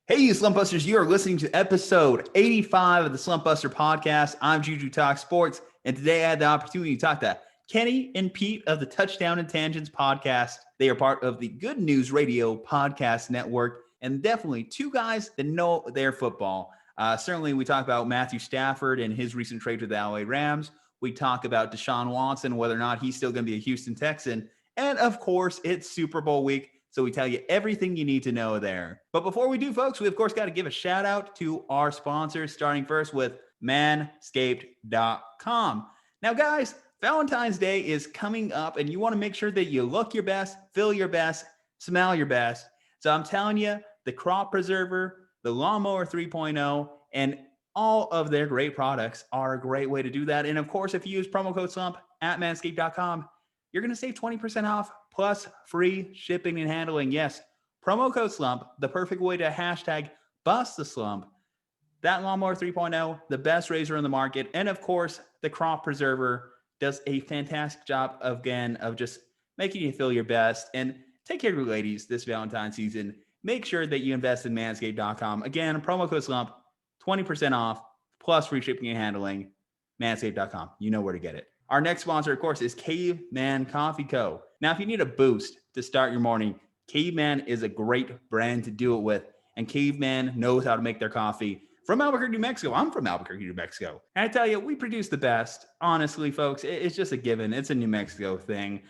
Hey, you Slumpbusters, you are listening to episode 85 of the Slumpbuster Podcast. I'm Juju Talk Sports, and today I had the opportunity to talk to Kenny and Pete of the Touchdown and Tangents podcast. They are part of the Good News Radio podcast network, and definitely two guys that know their football. Certainly, we talk about Matthew Stafford and his recent trade to the LA Rams. We talk about Deshaun Watson, whether or not he's still going to be a Houston Texan. And, of course, it's Super Bowl week. So we tell you everything you need to know there. But before we do, folks, we of course got to give a shout out to our sponsors, starting first with manscaped.com. Now, guys, Valentine's Day is coming up, and you want to make sure that you look your best, feel your best, smell your best. So I'm telling you, the Crop Preserver, the Lawnmower 3.0, and all of their great products are a great way to do that. And of course, if you use promo code SLUMP at manscaped.com, you're going to save 20% off plus free shipping and handling. Yes, promo code SLUMP, the perfect way to hashtag Bust the Slump. That Lawnmower 3.0, the best razor in the market. And of course, the Crop Preserver does a fantastic job, again, of just making you feel your best. And take care of your ladies this Valentine's season. Make sure that you invest in manscaped.com. Again, promo code SLUMP, 20% off plus free shipping and handling. Manscaped.com. You know where to get it. Our next sponsor, of course, is Caveman Coffee Co. Now, if you need a boost to start your morning, Caveman is a great brand to do it with. And Caveman knows how to make their coffee from Albuquerque, New Mexico. I'm from Albuquerque, New Mexico. And I tell you, we produce the best. Honestly, folks, it's just a given. It's a New Mexico thing.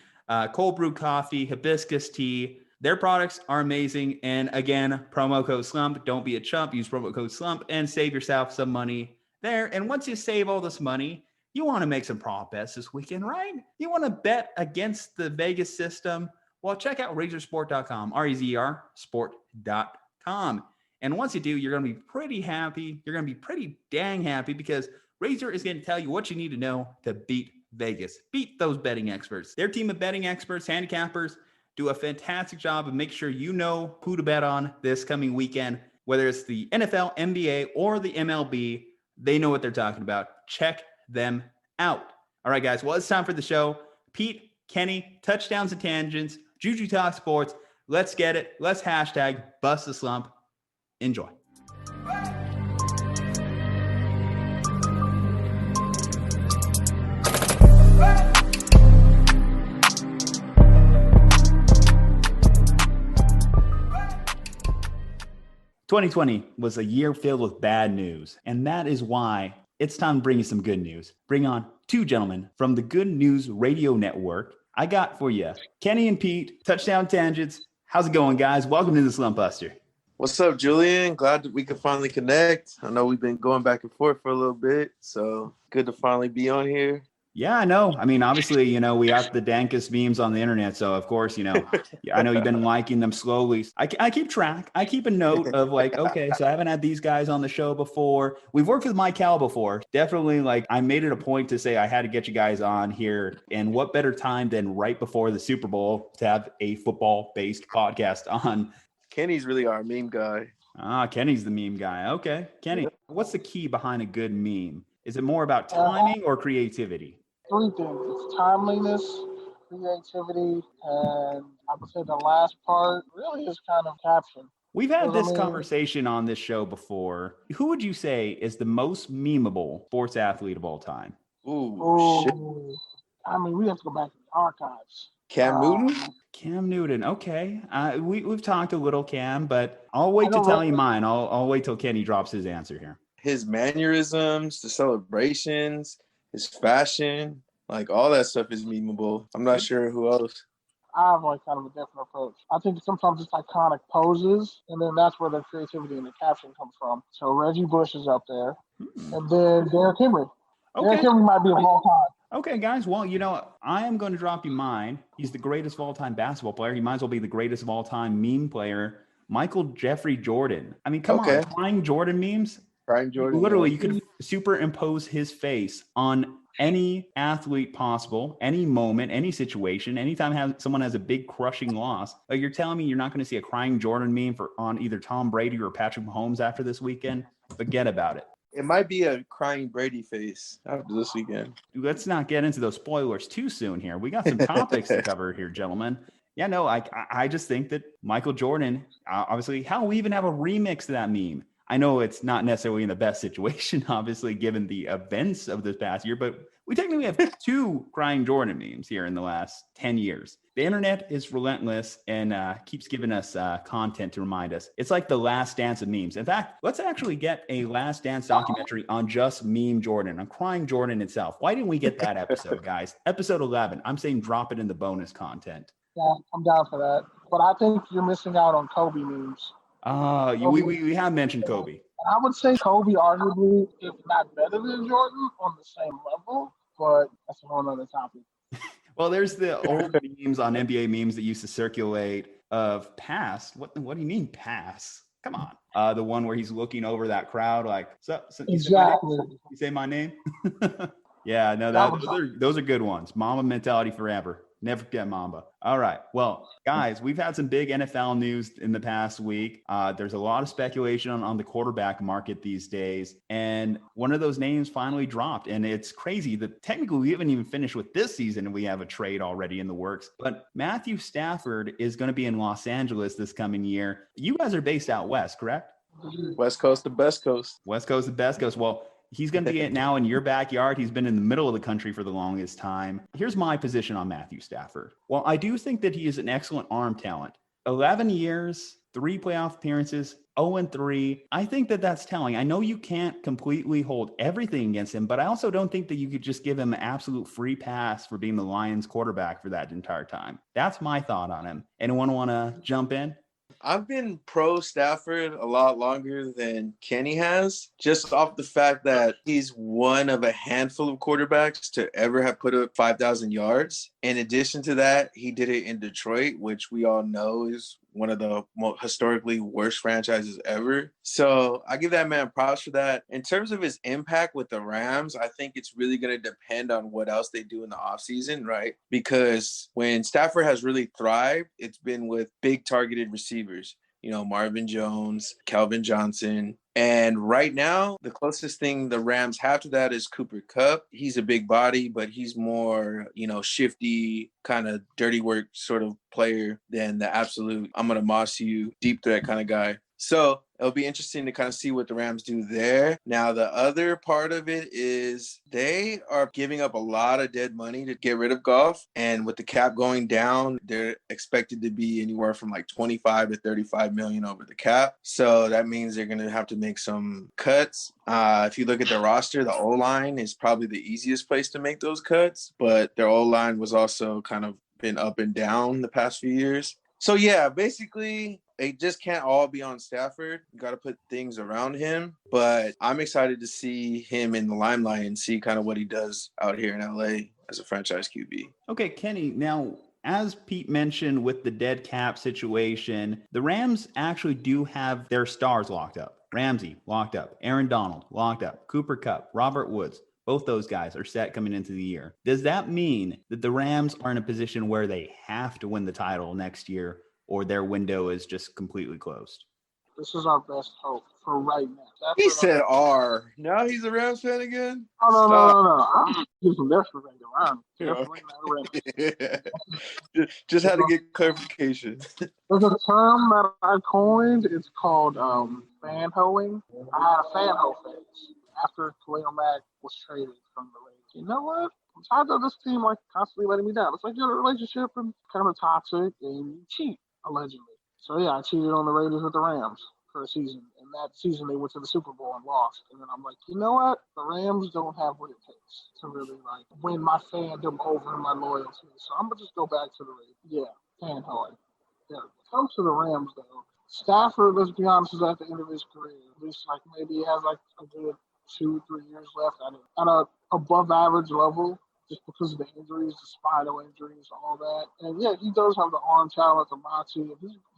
Cold brew coffee, hibiscus tea. Their products are amazing. And again, promo code SLUMP. Don't be a chump. Use promo code SLUMP and save yourself some money there. And once you save all this money, you want to make some prop bets this weekend, right? You want to bet against the Vegas system? Well, check out razorsport.com, R-E-Z-R, sport.com. And once you do, you're going to be pretty happy. You're going to be pretty dang happy because Razor is going to tell you what you need to know to beat Vegas. Beat those betting experts. Their team of betting experts, handicappers, do a fantastic job of making sure you know who to bet on this coming weekend. Whether it's the NFL, NBA, or the MLB, they know what they're talking about. Check them out. All right, guys. Well, it's time for the show. Pete, Kenny, Touchdowns and Tangents, Juju Talk Sports. Let's get it. Let's hashtag Bust the Slump. Enjoy. "2020 was a year filled with bad news, and that is why it's time to bring you some good news. Bring on two gentlemen from the Good News Radio Network. I got for you Kenny and Pete, Touchdown Tangents. How's it going, guys? Welcome to the Slumpbuster. What's up, Julian? Glad that we could finally connect. I know we've been going back and forth for a little bit, so good to finally be on here. Yeah, I know. I mean, obviously, we got the dankest memes on the internet. So, of course, I know you've been liking them slowly. I keep track. I keep a note of okay, so I haven't had these guys on the show before. We've worked with Mike Cal before. Definitely, I made it a point to say I had to get you guys on here. And what better time than right before the Super Bowl to have a football-based podcast on? Kenny's really our meme guy. Kenny's the meme guy. Okay. Kenny, what's the key behind a good meme? Is it more about timing or creativity? Three things. It's timeliness, creativity, and I would say the last part really is kind of caption. We've had this conversation on this show before. Who would you say is the most memeable sports athlete of all time? Ooh, shit. I mean, we have to go back to the archives. Cam Newton? Cam Newton. Okay. We've talked a little Cam, but I'll wait to tell you mine. I'll wait till Kenny drops his answer here. His mannerisms, the celebrations, his fashion, all that stuff is memeable. I'm not sure who else. I have kind of a different approach. I think sometimes it's iconic poses, and then that's where the creativity and the caption comes from. So Reggie Bush is up there, and then Derrick Henry. Okay. Derrick Henry might be of all time. Okay, guys. Well, I am going to drop you mine. He's the greatest of all time basketball player. He might as well be the greatest of all time meme player, Michael Jeffrey Jordan. I mean, come on, Crying Jordan memes. Crying Jordan. Literally, you could superimpose his face on any athlete possible, any moment, any situation, anytime someone has a big crushing loss. You're telling me you're not going to see a Crying Jordan meme on either Tom Brady or Patrick Mahomes after this weekend? Forget about it. It might be a crying Brady face after this weekend. Let's not get into those spoilers too soon here. We got some topics to cover here, gentlemen. Yeah, no, I just think that Michael Jordan, obviously, how we even have a remix to that meme. I know it's not necessarily in the best situation, obviously, given the events of this past year, but we technically have 2 crying Jordan memes here in the last 10 years. The internet is relentless and keeps giving us content to remind us. It's like the last dance of memes. In fact, let's actually get a last dance documentary on just meme Jordan, on crying Jordan itself. Why didn't we get that episode, guys? Episode 11. I'm saying drop it in the bonus content. Yeah, I'm down for that. But I think you're missing out on Kobe memes. We have mentioned Kobe. I would say Kobe arguably, if not better than Jordan, on the same level, but that's a whole other topic. Well, there's the old memes on NBA memes that used to circulate of pass. What do you mean pass? Come on. The one where he's looking over that crowd like, so exactly. You say my name? Yeah, no, those are good ones. Mamba mentality forever. Never forget Mamba. All right. Well, guys, we've had some big NFL news in the past week. There's a lot of speculation on the quarterback market these days. And one of those names finally dropped. And it's crazy that technically we haven't even finished with this season and we have a trade already in the works. But Matthew Stafford is going to be in Los Angeles this coming year. You guys are based out west, correct? West Coast, the best coast. West Coast, the best coast. Well, he's going to be now in your backyard. He's been in the middle of the country for the longest time. Here's my position on Matthew Stafford. Well, I do think that he is an excellent arm talent. 11 years, 3 playoff appearances, 0-3. I think that that's telling. I know you can't completely hold everything against him, but I also don't think that you could just give him an absolute free pass for being the Lions quarterback for that entire time. That's my thought on him. Anyone want to jump in? I've been pro Stafford a lot longer than Kenny has, just off the fact that he's one of a handful of quarterbacks to ever have put up 5,000 yards. In addition to that, he did it in Detroit, which we all know is one of the most historically worst franchises ever. So I give that man props for that. In terms of his impact with the Rams, I think it's really going to depend on what else they do in the offseason, right? Because when Stafford has really thrived, it's been with big targeted receivers. You know, Marvin Jones, Calvin Johnson. And right now, the closest thing the Rams have to that is Cooper Kupp. He's a big body, but he's more, shifty, kind of dirty work sort of player than the absolute, I'm going to moss you, deep threat kind of guy. So it'll be interesting to kind of see what the Rams do there. Now, the other part of it is they are giving up a lot of dead money to get rid of Goff. And with the cap going down, they're expected to be anywhere from like 25 to 35 million over the cap. So that means they're going to have to make some cuts. If you look at the roster, the O-line is probably the easiest place to make those cuts. But their O-line was also kind of been up and down the past few years. So, yeah, basically, it just can't all be on Stafford. You got to put things around him. But I'm excited to see him in the limelight and see kind of what he does out here in LA as a franchise QB. Okay, Kenny, now, as Pete mentioned with the dead cap situation, the Rams actually do have their stars locked up. Ramsey, locked up. Aaron Donald, locked up. Cooper Kupp, Robert Woods. Both those guys are set coming into the year. Does that mean that the Rams are in a position where they have to win the title next year, or their window is just completely closed? This is our best hope for right now. He said R. Now he's a Rams fan again? Oh, no. I'm just Just had to get clarification. There's a term that I coined. It's called fan hoeing. I had a fan hoe phase after Khalil Mack was traded from the Raiders. You know what? I'm tired of this team constantly letting me down. It's like you're in a relationship and kind of toxic and you cheat, allegedly. So yeah, I cheated on the Raiders with the Rams for a season. And that season they went to the Super Bowl and lost. And then I'm like, you know what? The Rams don't have what it takes to really win my fandom over my loyalty. So I'm gonna just go back to the Raiders. Yeah, fan hoeing. Yeah. When it comes to the Rams though, Stafford, let's be honest, is at the end of his career. At least maybe he has a good 2-3 years left at a above average level, just because of the injuries, the spinal injuries, all that. And yeah, he does have the arm talent, the moxie.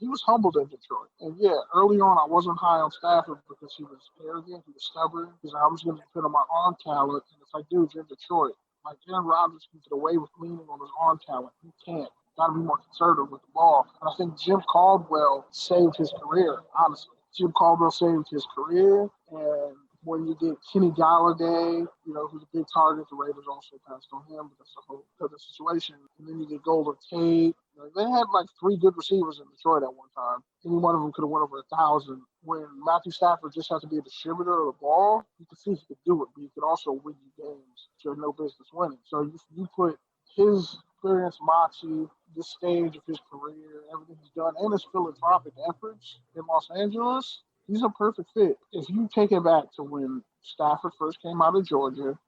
He was humbled in Detroit. And yeah, early on I wasn't high on Stafford because he was arrogant, he was stubborn. He's like, I'm just going to depend on my arm talent. And it's like, dude, you're in Detroit. Like Aaron Rodgers can get away with leaning on his arm talent. He can't. Got to be more conservative with the ball. And I think Jim Caldwell saved his career, honestly. Jim Caldwell saved his career, and when you get Kenny Galladay, who's a big target, the Raiders also passed on him, but that's a whole other situation. And then you get Golden Tate, Like, they had like 3 good receivers in Detroit at one time. Any one of them could have went over 1,000. When Matthew Stafford just had to be a distributor of the ball, you could see he could do it, but he could also win you games that you had no business winning. So you put his experience, moxie, this stage of his career, everything he's done, and his philanthropic efforts in Los Angeles, he's a perfect fit. If you take it back to when Stafford first came out of Georgia,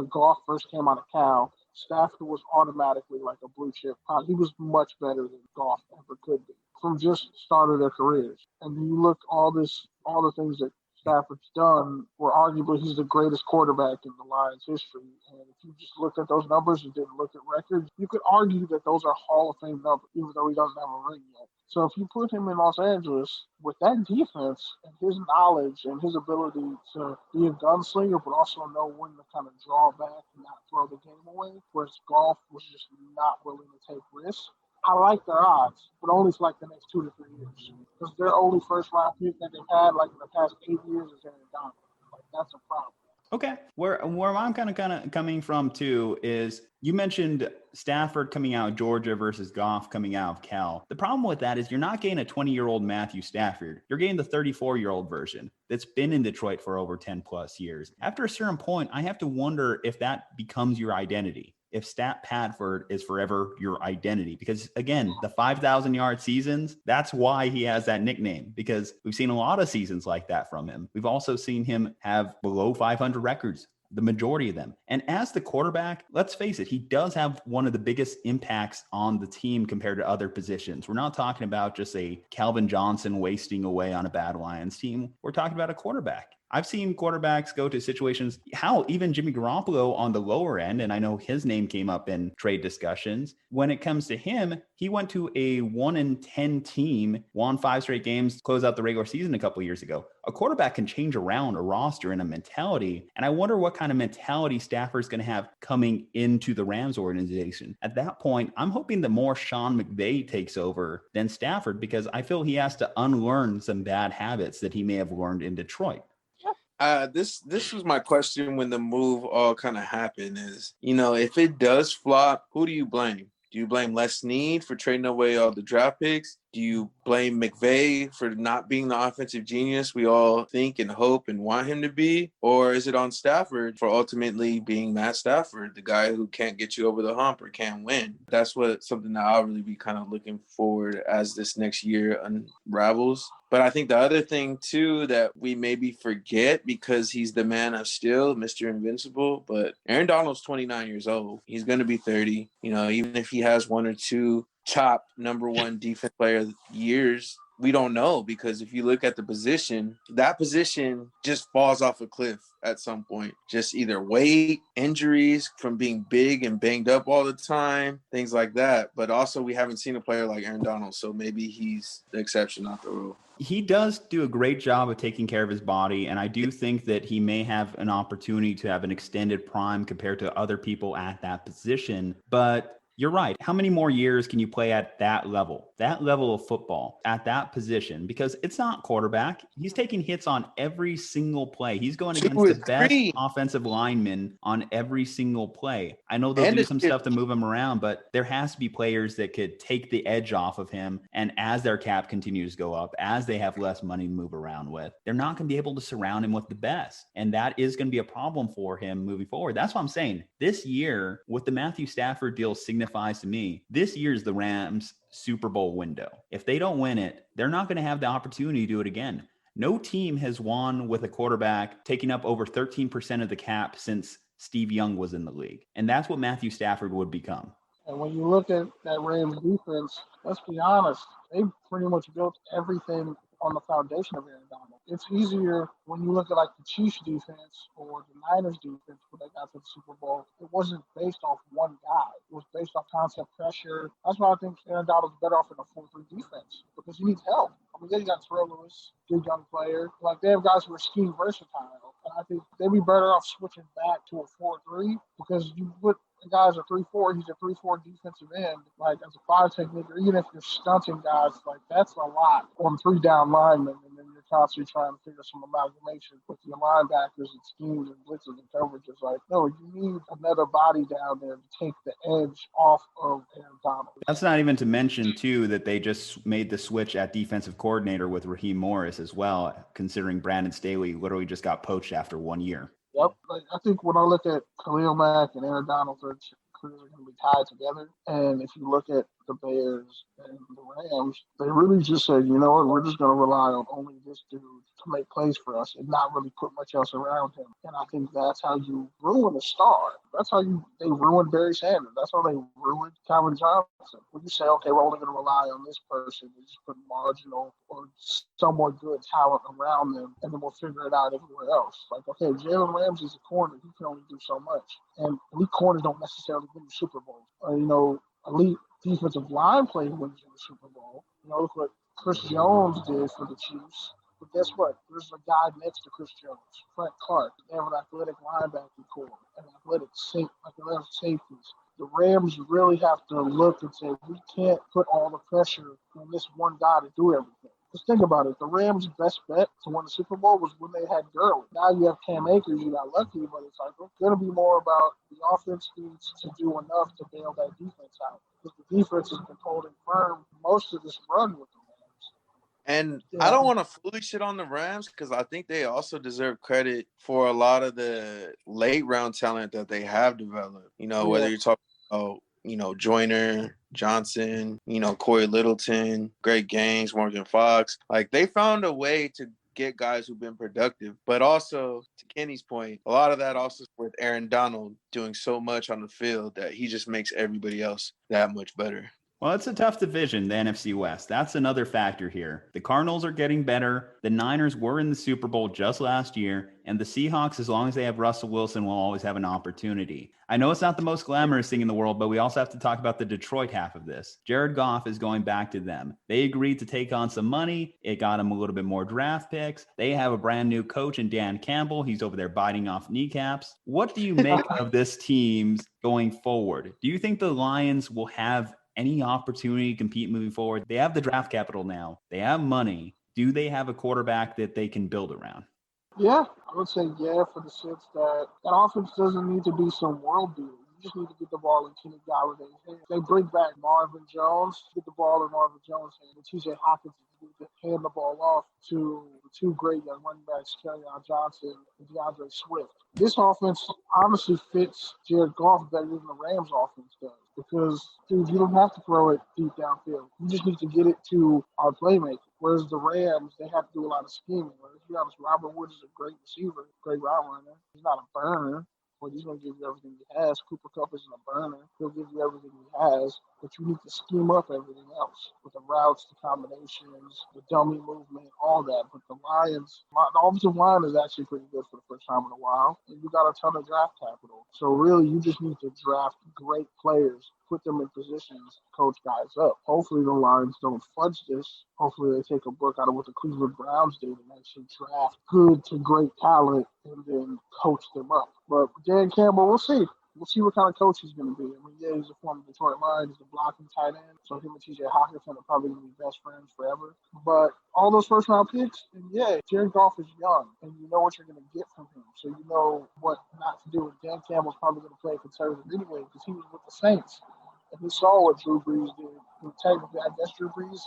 Goff first came out of Cal, Stafford was automatically like a blue chip. He was much better than Goff ever could be from just start of their careers. And then you look all the things that Stafford's done, where arguably he's the greatest quarterback in the Lions' history. And if you just looked at those numbers and didn't look at records, you could argue that those are Hall of Fame numbers, even though he doesn't have a ring yet. So if you put him in Los Angeles with that defense and his knowledge and his ability to be a gunslinger, but also know when to kind of draw back and not throw the game away, whereas Goff was just not willing to take risks, I like their odds, but only for like the next 2 to 3 years. Because their only first-round pick that they've had like in the past 8 years is Aaron Donald. Like, that's a problem. Okay. Where I'm kind of coming from too is you mentioned Stafford coming out of Georgia versus Goff coming out of Cal. The problem with that is you're not getting a 20-year-old Matthew Stafford. You're getting the 34-year-old version that's been in Detroit for over 10 plus years. After a certain point, I have to wonder if that becomes your identity. If Stat Padford is forever your identity, because again, the 5,000 yard seasons, that's why he has that nickname, because we've seen a lot of seasons like that from him. We've also seen him have below 500 records, the majority of them. And as the quarterback, let's face it, he does have one of the biggest impacts on the team compared to other positions. We're not talking about just a Calvin Johnson wasting away on a bad Lions team. We're talking about a quarterback. I've seen quarterbacks go to situations, even Jimmy Garoppolo on the lower end, and I know his name came up in trade discussions. When it comes to him, he went to a 1-10 team, won 5 straight games, closed out the regular season a couple of years ago. A quarterback can change around a roster and a mentality, and I wonder what kind of mentality Stafford's going to have coming into the Rams organization. At that point, I'm hoping that more Sean McVay takes over than Stafford, because I feel he has to unlearn some bad habits that he may have learned in Detroit. This was my question when the move all kind of happened is, if it does flop, who do you blame? Do you blame Les Snead for trading away all the draft picks? Do you blame McVay for not being the offensive genius we all think and hope and want him to be? Or is it on Stafford for ultimately being Matt Stafford, the guy who can't get you over the hump or can't win? That's something that I'll really be kind of looking forward as this next year unravels. But I think the other thing, too, that we maybe forget because he's the man of steel, Mr. Invincible, but Aaron Donald's 29 years old. He's going to be 30. Even if he has 1 or 2 top number 1 defense player years, we don't know, because if you look at the position, that position just falls off a cliff at some point. Just either weight, injuries from being big and banged up all the time, things like that. But also we haven't seen a player like Aaron Donald, so maybe he's the exception, not the rule. He does do a great job of taking care of his body, and I do think that he may have an opportunity to have an extended prime compared to other people at that position. But you're right. How many more years can you play at that level of football, at that position? Because it's not quarterback. He's taking hits on every single play. He's going against the best offensive linemen on every single play. I know they'll do some stuff to move him around, but there has to be players that could take the edge off of him. And as their cap continues to go up, as they have less money to move around with, they're not going to be able to surround him with the best. And that is going to be a problem for him moving forward. That's what I'm saying. This year, with the Matthew Stafford deal signifies to me, this year's the Rams' Super Bowl window. If they don't win it, they're not going to have the opportunity to do it again. No team has won with a quarterback taking up over 13% of the cap since Steve Young was in the league. And that's what Matthew Stafford would become. And when you look at that Rams defense, let's be honest, they pretty much built everything on the foundation of Aaron Donald. It's easier when you look at like the Chiefs defense or the Niners defense when they got to the Super Bowl. It wasn't based off one guy. It was based off concept pressure. That's why I think Aaron Donald's better off in a 4-3 defense, because he needs help. I mean, they got Terrell Lewis, good young player. Like, they have guys who are scheme versatile. And I think they'd be better off switching back to a 4-3, because you put the guy's a 3-4, he's a 3-4 defensive end, like as a 5 technique, or even if you're stunting guys, like that's a lot on 3 down linemen, and then you're constantly trying to figure some amalgamation with your linebackers and schemes and blitzes and coverages. Like, no, you need another body down there to take the edge off of Aaron Donald. That's not even to mention, too, that they just made the switch at defensive coordinator with Raheem Morris as well, considering Brandon Staley literally just got poached after 1 year. Yep. Like, I think when I look at Khalil Mack and Aaron Donald, they're clearly going to be tied together. And if you look at the Bears and the Rams, they really just said, you know what, we're just going to rely on only this dude to make plays for us and not really put much else around him. And I think that's how you ruin a star. That's how they ruined Barry Sanders. That's how they ruined Calvin Johnson. When you say, okay, we're only going to rely on this person, we just put marginal or somewhat good talent around them, and then we'll figure it out everywhere else. Like, okay, Jalen Ramsey's a corner. He can only do so much. And elite corners don't necessarily win the Super Bowl. Elite defensive line play wins in the Super Bowl. Look what Chris Jones did for the Chiefs. But guess what? There's a guy next to Chris Jones, Frank Clark. They have an athletic linebacking core, an athletic safeties. The Rams really have to look and say, we can't put all the pressure on this one guy to do everything. Just think about it. The Rams' best bet to win the Super Bowl was when they had Gurley. Now you have Cam Akers. You got lucky, but it's like it's going to be more about the offense needs to do enough to bail that defense out. Because the defense has been holding firm most of this run with the Rams. And I don't want to fully shit on the Rams because I think they also deserve credit for a lot of the late round talent that they have developed. Whether you're talking about Joyner, Johnson, Corey Littleton, Greg Gaines, Morgan Fox. Like, they found a way to get guys who've been productive. But also, to Kenny's point, a lot of that also with Aaron Donald doing so much on the field that he just makes everybody else that much better. Well, it's a tough division, the NFC West. That's another factor here. The Cardinals are getting better. The Niners were in the Super Bowl just last year. And the Seahawks, as long as they have Russell Wilson, will always have an opportunity. I know it's not the most glamorous thing in the world, but we also have to talk about the Detroit half of this. Jared Goff is going back to them. They agreed to take on some money. It got them a little bit more draft picks. They have a brand new coach in Dan Campbell. He's over there biting off kneecaps. What do you make of this team going forward? Do you think the Lions will have any opportunity to compete moving forward? They have the draft capital now. They have money. Do they have a quarterback that they can build around? Yeah, I would say yeah, for the sense that offense doesn't need to be some world beater. You just need to get the ball in Kenny Galladay's hands. They bring back Marvin Jones, get the ball in Marvin Jones' hands. And T.J. Hopkins need to hand the ball off to the two great young running backs, Kerryon Johnson and DeAndre Swift. This offense honestly fits Jared Goff better than the Rams offense does. Because, dude, you don't have to throw it deep downfield. You just need to get it to our playmaker. Whereas the Rams, they have to do a lot of scheming. Let's be honest, Robert Woods is a great receiver, great route runner. He's not a burner, but he's going to give you everything he has. Cooper Kupp isn't a burner. He'll give you everything he has, but you need to scheme up everything else with the routes, the combinations, the dummy movement, all that. But the Lions, the offensive line is actually pretty good for the first time in a while, and you got a ton of draft capital. So really, you just need to draft great players, put them in positions to coach guys up. Hopefully the Lions don't fudge this. Hopefully they take a book out of what the Cleveland Browns did and actually draft good to great talent and then coach them up. But Dan Campbell, we'll see. We'll see what kind of coach he's going to be. I mean, yeah, he's a former Detroit Lion. He's a blocking tight end. So him and T.J. Hockenson are probably going to be best friends forever. But all those first-round picks, and yeah, Jared Goff is young, and you know what you're going to get from him. So you know what not to do. And Dan Campbell's probably going to play conservative anyway because he was with the Saints. And he saw what Drew Brees did. And technically, I guess Drew Brees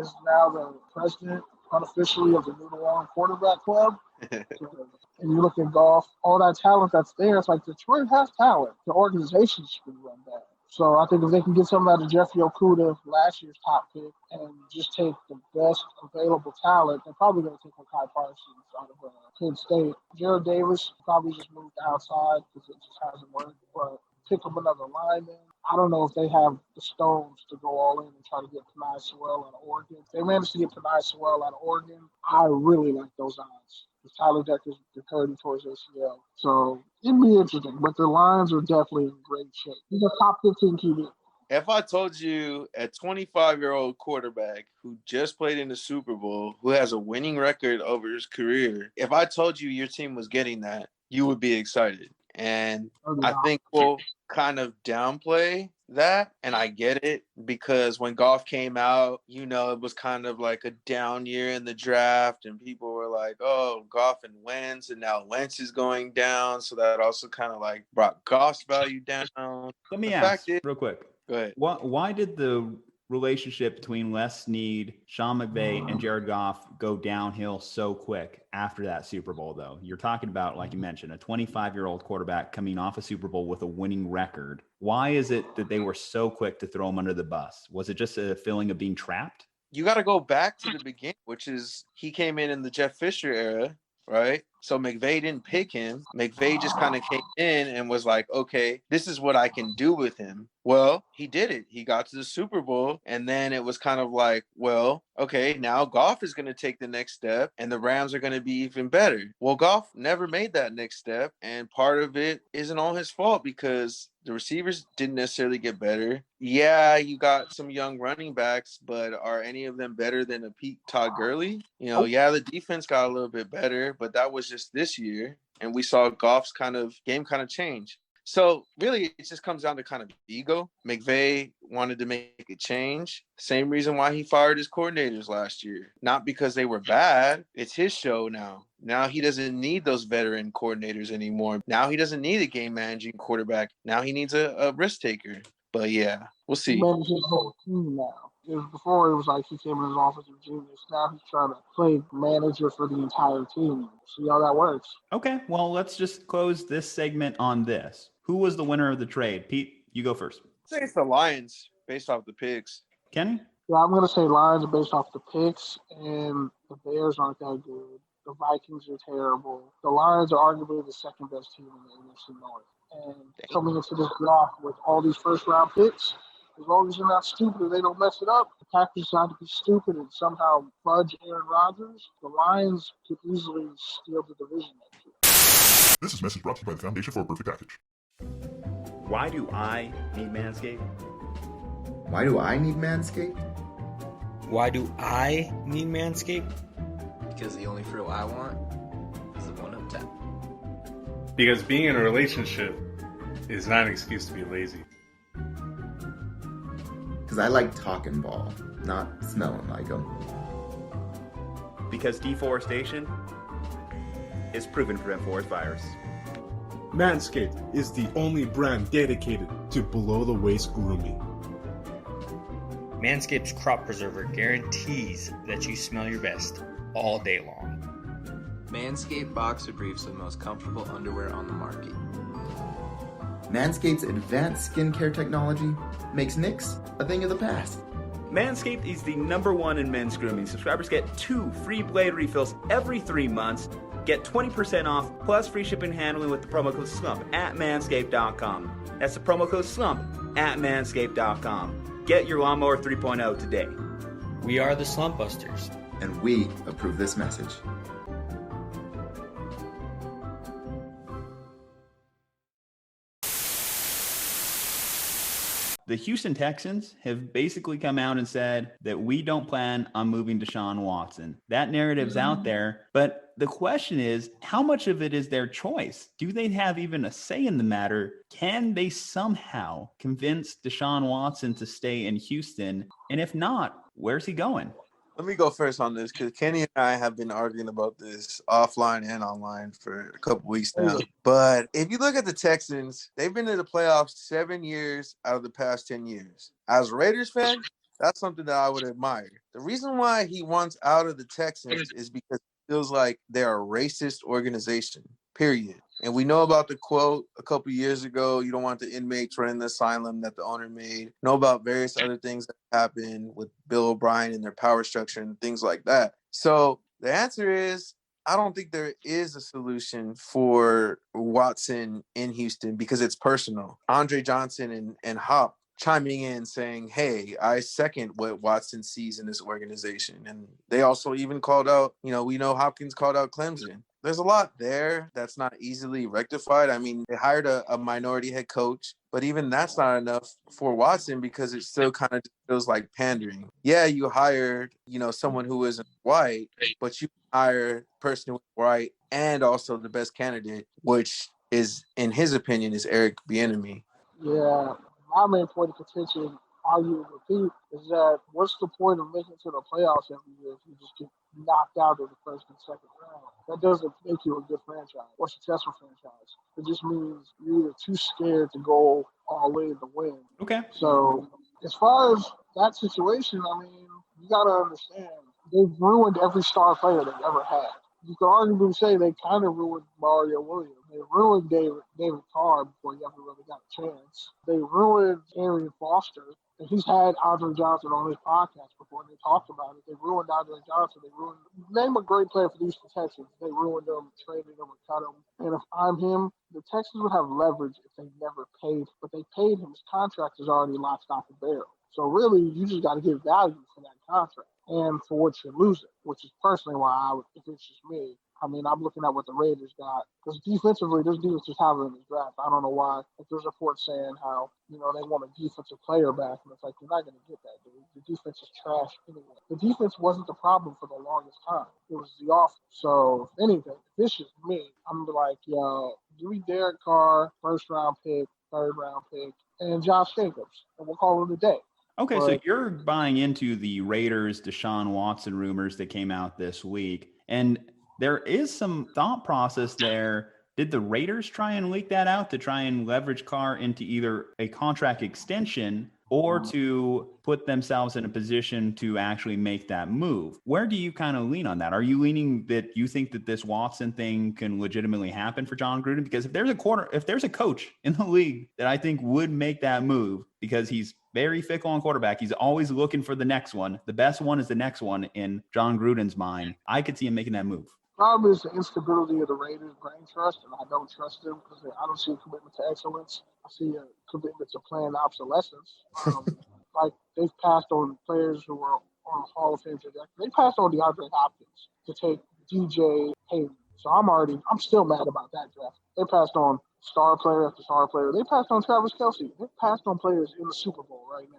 is now the president unofficially of the New Orleans Quarterback Club. And you look at Goff, all that talent that's there, it's like Detroit has talent. The organization should be run back. So I think if they can get something out of Jeffrey Okudah, last year's top pick, and just take the best available talent, they're probably going to take Mekhi Parsons out of Penn State. Jared Davis probably just moved outside because it just hasn't worked. But pick up another lineman. I don't know if they have the stones to go all in and try to get Penei Sewell out of Oregon. If they manage to get Penei Sewell out of Oregon, I really like those odds. Because Tyler Decker's hurting towards ACL. So it'd be interesting. But the Lions are definitely in great shape. He's a top 15 QB. If I told you a 25-year-old quarterback who just played in the Super Bowl, who has a winning record over his career, if I told you your team was getting that, you would be excited. And I think we'll kind of downplay that, and I get it, because when Goff came out, you know, it was kind of like a down year in the draft, and people were like, oh, Goff and Wentz, and now Wentz is going down, so that also kind of like brought Goff's value down. Let me ask real quick. Go ahead. Why did the relationship between Les Snead, Sean McVay, and Jared Goff go downhill so quick after that Super Bowl, though? You're talking about, like you mentioned, a 25-year-old quarterback coming off a Super Bowl with a winning record. Why is it that they were so quick to throw him under the bus? Was it just a feeling of being trapped? You got to go back to the beginning, which is he came in the Jeff Fisher era, right? So McVay didn't pick him. McVay just kind of came in and was like, okay, this is what I can do with him. Well, he did it. He got to the Super Bowl, and then it was kind of like, well, okay, now Goff is going to take the next step, and the Rams are going to be even better. Well, Goff never made that next step, and part of it isn't all his fault because the receivers didn't necessarily get better. Yeah, you got some young running backs, but are any of them better than a peak Todd Gurley? You know, yeah, the defense got a little bit better, but that was just this year, and we saw Goff's game change. So really, it just comes down to kind of ego. McVay wanted to make a change. Same reason why he fired his coordinators last year. Not because they were bad. It's his show now. Now he doesn't need those veteran coordinators anymore. Now he doesn't need a game managing quarterback. Now he needs a risk taker. But yeah, we'll see. He manages his whole team now. Before it was like he came in as offensive genius. Now he's trying to play manager for the entire team. See how that works. Okay, well, let's just close this segment on this. Who was the winner of the trade? Pete, you go first. I think it's the Lions based off the picks. Kenny? Yeah, I'm going to say Lions based off the picks, and the Bears aren't that good. The Vikings are terrible. The Lions are arguably the second best team in the NFC North. And coming into this draft with all these first-round picks, as long as you're not stupid and they don't mess it up, the Packers decide to be stupid and somehow fudge Aaron Rodgers, the Lions could easily steal the division next year. This is a message brought to you by the Foundation for a Perfect Package. Why do I need Manscaped? Why do I need Manscaped? Why do I need Manscaped? Because the only frill I want is the one up top. Because being in a relationship is not an excuse to be lazy. Because I like talking ball, not smelling like them. Because deforestation is proven to prevent forest fires. Manscaped is the only brand dedicated to below-the-waist grooming. Manscaped's Crop Preserver guarantees that you smell your best all day long. Manscaped Boxer Briefs are the most comfortable underwear on the market. Manscaped's advanced skincare technology makes nicks a thing of the past. Manscaped is the #1 in men's grooming. Subscribers get 2 free blade refills every 3 months. Get 20% off plus free shipping and handling with the promo code SLUMP at manscaped.com. That's the promo code SLUMP at manscaped.com. Get your Lawnmower 3.0 today. We are the Slumpbusters. And we approve this message. The Houston Texans have basically come out and said that we don't plan on moving Deshaun Watson. That narrative's out there, but the question is, how much of it is their choice? Do they have even a say in the matter? Can they somehow convince Deshaun Watson to stay in Houston? And if not, where's he going? Let me go first on this because Kenny and I have been arguing about this offline and online for a couple weeks now. But if you look at the Texans, they've been in the playoffs 7 years out of the past 10 years. As a Raiders fan, that's something that I would admire. The reason why he wants out of the Texans is because it feels like they're a racist organization, period. And we know about the quote a couple years ago, you don't want the inmates running the asylum that the owner made. Know about various other things that happened with Bill O'Brien and their power structure and things like that. So the answer is, I don't think there is a solution for Watson in Houston because it's personal. Andre Johnson and Hop chiming in saying, hey, I second what Watson sees in this organization. And they also even called out, we know Hopkins called out Clemson. There's a lot there that's not easily rectified. I mean, they hired a minority head coach, but even that's not enough for Watson because it still kind of feels like pandering. Yeah, you hired, someone who isn't white, but you hired a person who is white and also the best candidate, which is, in his opinion, is Eric Bieniemy. Yeah, my main point of contention, argue with Pete, is that what's the point of making it to the playoffs every year if you just get knocked out in the first and second round? That doesn't make you a good franchise or successful franchise. It just means you're either too scared to go all in to win. Okay. So as far as that situation, I mean, you got to understand, they've ruined every star player they've ever had. You could arguably say they kind of ruined Mario Williams. They ruined David Carr before he ever really got a chance. They ruined Arian Foster. And he's had Andre Johnson on his podcast before, and they talked about it. They ruined Andre Johnson. Name a great player for the Houston Texans. They ruined him, traded him, and cut him. And if I'm him, the Texans would have leverage if they never paid. But they paid him. His contract is already lock, stock, and barrel. So really, you just got to get value for that contract and for what you're losing, which is personally why I would, if it's just me, I mean, I'm looking at what the Raiders got. Because defensively, this defense is having in this draft. I don't know why. Like, there's reports saying how, they want a defensive player back. And it's like, you're not going to get that, dude. The defense is trash anyway. The defense wasn't the problem for the longest time. It was the offense. So, if anything, if this is me, I'm like, yo, give me Derek Carr, first-round pick, third-round pick, and Josh Jacobs. And we'll call it a day. Okay, so you're buying into the Raiders Deshaun Watson rumors that came out this week. And there is some thought process there. Did the Raiders try and leak that out to try and leverage Carr into either a contract extension or to put themselves in a position to actually make that move? Where do you kind of lean on that? Are you leaning that you think that this Watson thing can legitimately happen for John Gruden? Because if there's a coach in the league that I think would make that move, because he's very fickle on quarterback, he's always looking for the next one. The best one is the next one in John Gruden's mind. I could see him making that move. Problem is the instability of the Raiders' brain trust, and I don't trust them because I don't see a commitment to excellence. I see a commitment to planned obsolescence. Like, they've passed on players who were on a Hall of Fame trajectory. They passed on DeAndre Hopkins to take DJ Hayden. So I'm still mad about that draft. They passed on star player after star player. They passed on Travis Kelce. They passed on players in the Super Bowl right now.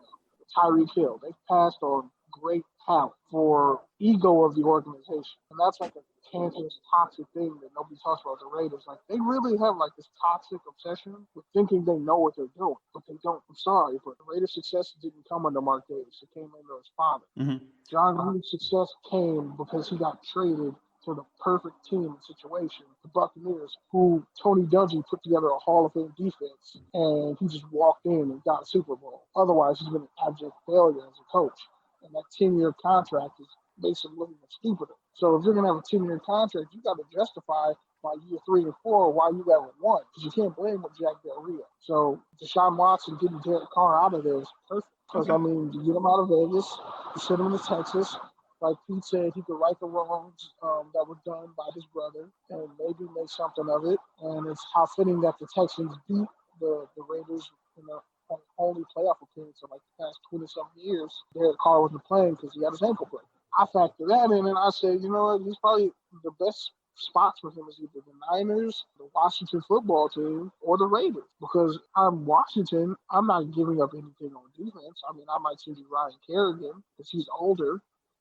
Tyreek Hill. They passed on great talent for ego of the organization. And that's like a cancerous, toxic thing that nobody talks about the Raiders. Like, they really have like this toxic obsession with thinking they know what they're doing, but they don't. I'm sorry, but the Raiders' success didn't come under Mark Davis. It came under his father. Mm-hmm. John Gruden's success came because he got traded to the perfect team and situation, the Buccaneers, who Tony Dungy put together a Hall of Fame defense, and he just walked in and got a Super Bowl. Otherwise, he's been an abject failure as a coach. And that 10-year contract makes him look even stupider. So if you're going to have a 10-year contract, you got to justify by year 3 and 4 why you haven't won, because you can't blame with Jack Del Rio. So Deshaun Watson getting Derek Carr out of there is perfect. Because, I mean, you get him out of Vegas, you send him to Texas. Like Pete said, he could right the wrongs that were done by his brother and maybe make something of it. And it's how fitting that the Texans beat the Raiders in the only playoff appearance in like the past 20-something years. Derek Carr wasn't playing because he had his ankle break. I factor that in, and I say, you know what, he's probably the best spots for him is either the Niners, the Washington football team, or the Raiders. Because I'm Washington, I'm not giving up anything on defense. I mean, I might send you Ryan Kerrigan because he's older,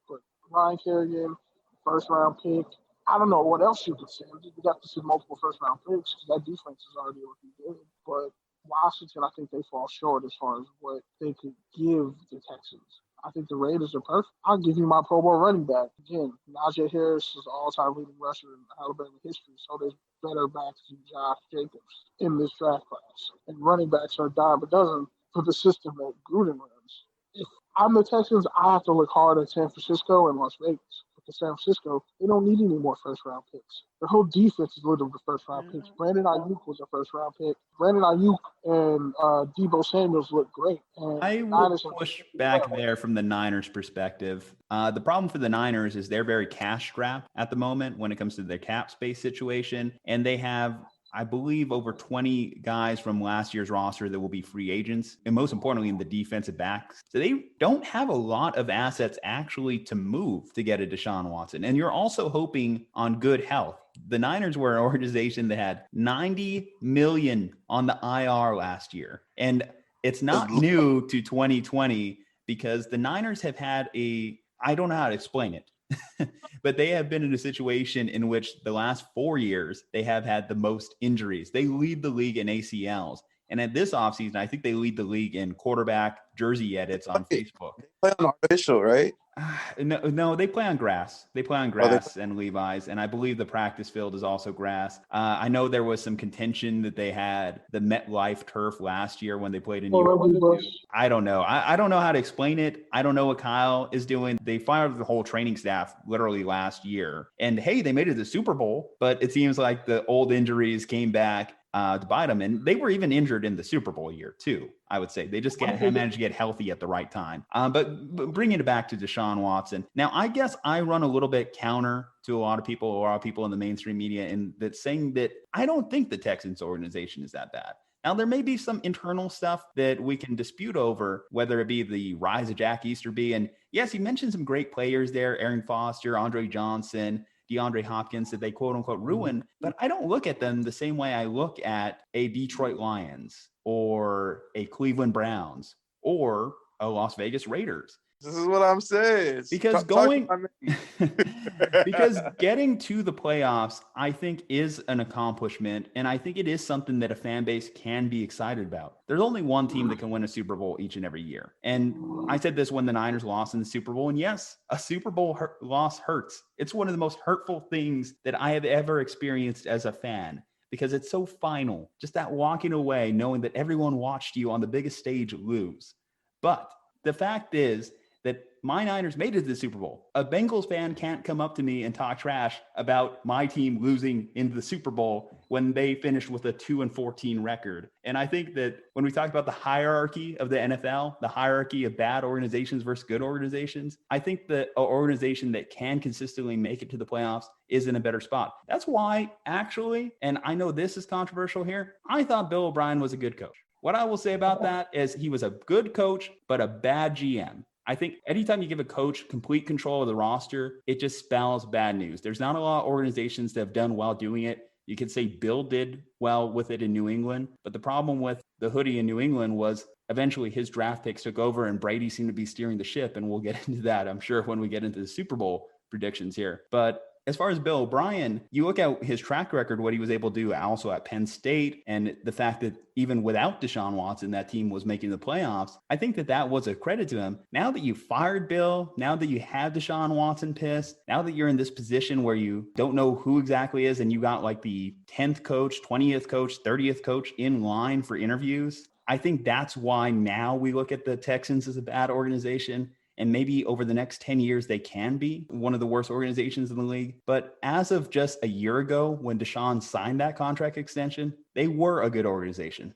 but Ryan Kerrigan, first-round pick. I don't know what else you could send. You got to send multiple first-round picks because that defense is already looking good. But Washington, I think they fall short as far as what they could give the Texans. I think the Raiders are perfect. I'll give you my Pro Bowl running back. Again, Najee Harris is the all-time leading rusher in Alabama history, so there's better backs than Josh Jacobs in this draft class. And running backs are a dime a dozen for the system that Gruden runs. If I'm the Texans, I have to look hard at San Francisco and Las Vegas. Because San Francisco, they don't need any more first-round picks. Their whole defense is littered with first-round picks. Brandon Ayuk was a first-round pick. Brandon Ayuk and Deebo Samuels look great. And I will push back there from the Niners' perspective. The problem for the Niners is they're very cash-strapped at the moment when it comes to their cap space situation. And they have, I believe, over 20 guys from last year's roster that will be free agents, and most importantly, in the defensive backs. So they don't have a lot of assets actually to move to get a Deshaun Watson. And you're also hoping on good health. The Niners were an organization that had $90 million on the IR last year. And it's not new to 2020 because the Niners have had I don't know how to explain it. But they have been in a situation in which the last 4 years, they have had the most injuries. They lead the league in ACLs. And at this offseason, I think they lead the league in quarterback jersey edits on Facebook. They play on artificial, right? No, they play on grass. They play on grass and Levi's, and I believe the practice field is also grass. I know there was some contention that they had the MetLife turf last year when they played in New York. I don't know. I don't know how to explain it. I don't know what Kyle is doing. They fired the whole training staff literally last year. And hey, they made it to the Super Bowl, but it seems like the old injuries came back to bite them. And they were even injured in the Super Bowl year too, I would say. They just managed to get healthy at the right time. But bringing it back to Deshaun Watson. Now, I guess I run a little bit counter to a lot of people in the mainstream media in that saying that I don't think the Texans organization is that bad. Now, there may be some internal stuff that we can dispute over, whether it be the rise of Jack Easterby. And yes, he mentioned some great players there, Aaron Foster, Andre Johnson, DeAndre Hopkins, that they quote unquote ruin, but I don't look at them the same way I look at a Detroit Lions or a Cleveland Browns or a Las Vegas Raiders. This is what I'm saying. Because because getting to the playoffs, I think, is an accomplishment. And I think it is something that a fan base can be excited about. There's only one team that can win a Super Bowl each and every year. And I said this when the Niners lost in the Super Bowl. And yes, a Super Bowl loss hurts. It's one of the most hurtful things that I have ever experienced as a fan, because it's so final. Just that walking away, knowing that everyone watched you on the biggest stage lose. But the fact is that my Niners made it to the Super Bowl. A Bengals fan can't come up to me and talk trash about my team losing into the Super Bowl when they finished with a 2-14 record. And I think that when we talk about the hierarchy of the NFL, the hierarchy of bad organizations versus good organizations, I think that an organization that can consistently make it to the playoffs is in a better spot. That's why, actually, and I know this is controversial here, I thought Bill O'Brien was a good coach. What I will say about that is he was a good coach, but a bad GM. I think anytime you give a coach complete control of the roster, it just spells bad news. There's not a lot of organizations that have done well doing it. You could say Bill did well with it in New England, but the problem with the hoodie in New England was eventually his draft picks took over and Brady seemed to be steering the ship. And we'll get into that, I'm sure, when we get into the Super Bowl predictions here. But as far as Bill O'Brien, you look at his track record, what he was able to do also at Penn State, and the fact that even without Deshaun Watson, that team was making the playoffs. I think that was a credit to him. Now that you fired Bill, now that you have Deshaun Watson pissed, now that you're in this position where you don't know who exactly is, and you got like the 10th coach, 20th coach, 30th coach in line for interviews, I think that's why now we look at the Texans as a bad organization. And maybe over the next 10 years, they can be one of the worst organizations in the league. But as of just a year ago, when Deshaun signed that contract extension, they were a good organization.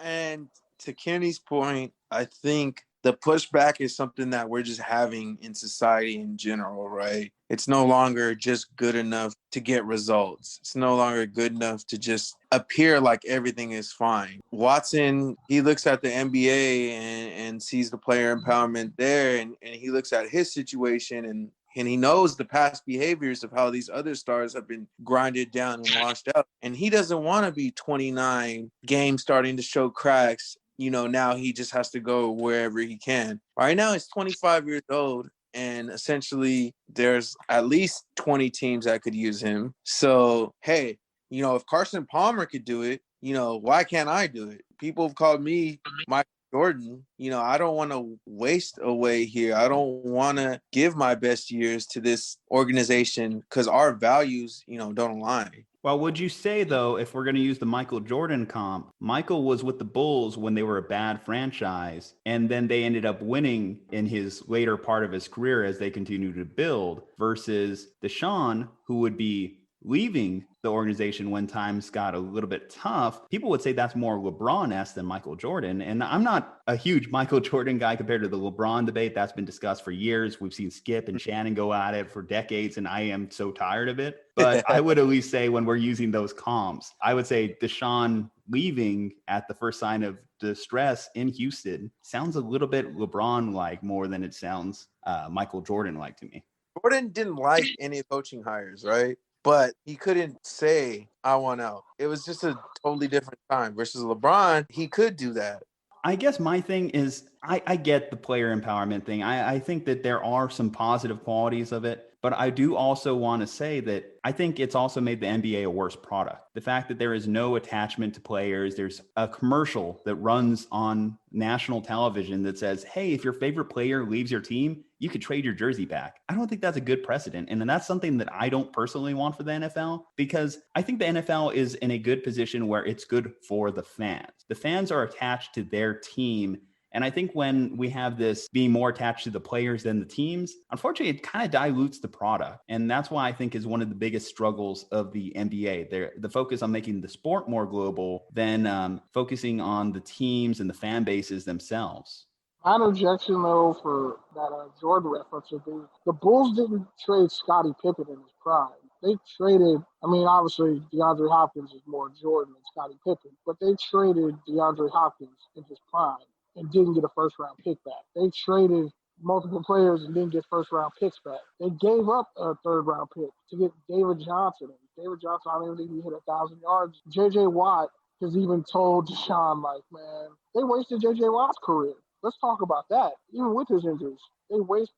And to Kenny's point, I think the pushback is something that we're just having in society in general, right? It's no longer just good enough to get results. It's no longer good enough to just appear like everything is fine. Watson, he looks at the NBA and sees the player empowerment there, and he looks at his situation and he knows the past behaviors of how these other stars have been grinded down and washed out. And he doesn't want to be 29, games starting to show cracks. You know, now he just has to go wherever he can. Right now, he's 25 years old, and essentially there's at least 20 teams that could use him. So, hey, you know, if Carson Palmer could do it, you know, why can't I do it? People have called me Michael Jordan. You know, I don't want to waste away here. I don't want to give my best years to this organization because our values, you know, don't align. Well, would you say, though, if we're going to use the Michael Jordan comp, Michael was with the Bulls when they were a bad franchise, and then they ended up winning in his later part of his career as they continued to build, versus Deshaun, who would be leaving the organization when times got a little bit tough. People would say that's more LeBron-esque than Michael Jordan. And I'm not a huge Michael Jordan guy compared to the LeBron debate. That's been discussed for years. We've seen Skip and Shannon go at it for decades, and I am so tired of it. But I would at least say when we're using those comps, I would say Deshaun leaving at the first sign of distress in Houston sounds a little bit LeBron-like more than it sounds Michael Jordan-like to me. Jordan didn't like any coaching hires, right? But he couldn't say, I want out. It was just a totally different time versus LeBron. He could do that. I guess my thing is I get the player empowerment thing. I think that there are some positive qualities of it, But I do also want to say that I think it's also made the NBA a worse product. The fact that there is no attachment to players, there's a commercial that runs on national television that says, hey, if your favorite player leaves your team, you could trade your jersey back. I don't think that's a good precedent. And that's something that I don't personally want for the NFL, because I think the NFL is in a good position where it's good for the fans. The fans are attached to their team. And I think when we have this being more attached to the players than the teams, unfortunately, it kind of dilutes the product. And that's why I think is one of the biggest struggles of the NBA. The focus on making the sport more global than focusing on the teams and the fan bases themselves. My interjection, though, for that Jordan reference would be the Bulls didn't trade Scottie Pippen in his prime. They traded, obviously DeAndre Hopkins is more Jordan than Scottie Pippen, but they traded DeAndre Hopkins in his prime and didn't get a first-round pick back. They traded multiple players and didn't get first-round picks back. They gave up a third-round pick to get David Johnson. David Johnson, I don't even think he hit 1,000 yards. J.J. Watt has even told Deshaun, man, they wasted J.J. Watt's career. Let's talk about that. Even with his injuries, they waste,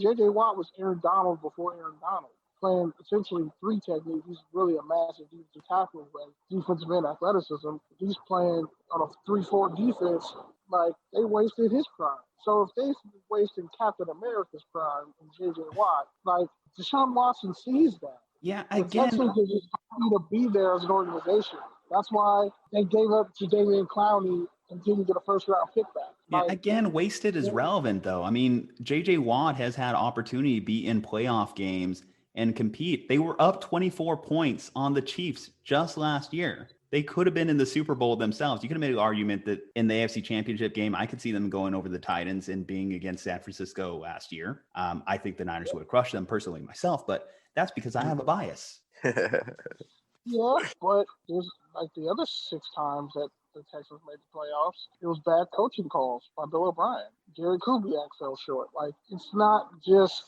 J.J. Watt was Aaron Donald before Aaron Donald, playing essentially three techniques. He's really a massive defensive tackler, but defensive end athleticism. He's playing on a 3-4 defense. They wasted his prime. So if they wasted Captain America's prime and J.J. Watt, Deshaun Watson sees that. Yeah, the Texans are just happy to be there as an organization. That's why they gave up to Jadavion Clowney and didn't get a first-round pick back. Yeah, again, wasted is relevant, though. J.J. Watt has had opportunity to be in playoff games and compete. They were up 24 points on the Chiefs just last year. They could have been in the Super Bowl themselves. You could have made an argument that in the AFC Championship game, I could see them going over the Titans and being against San Francisco last year. I think the Niners would have crushed them personally myself, but that's because I have a bias. Yeah, but there's the other 6 times that the Texans made the playoffs, it was bad coaching calls by Bill O'Brien. Gary Kubiak fell short. It's not just,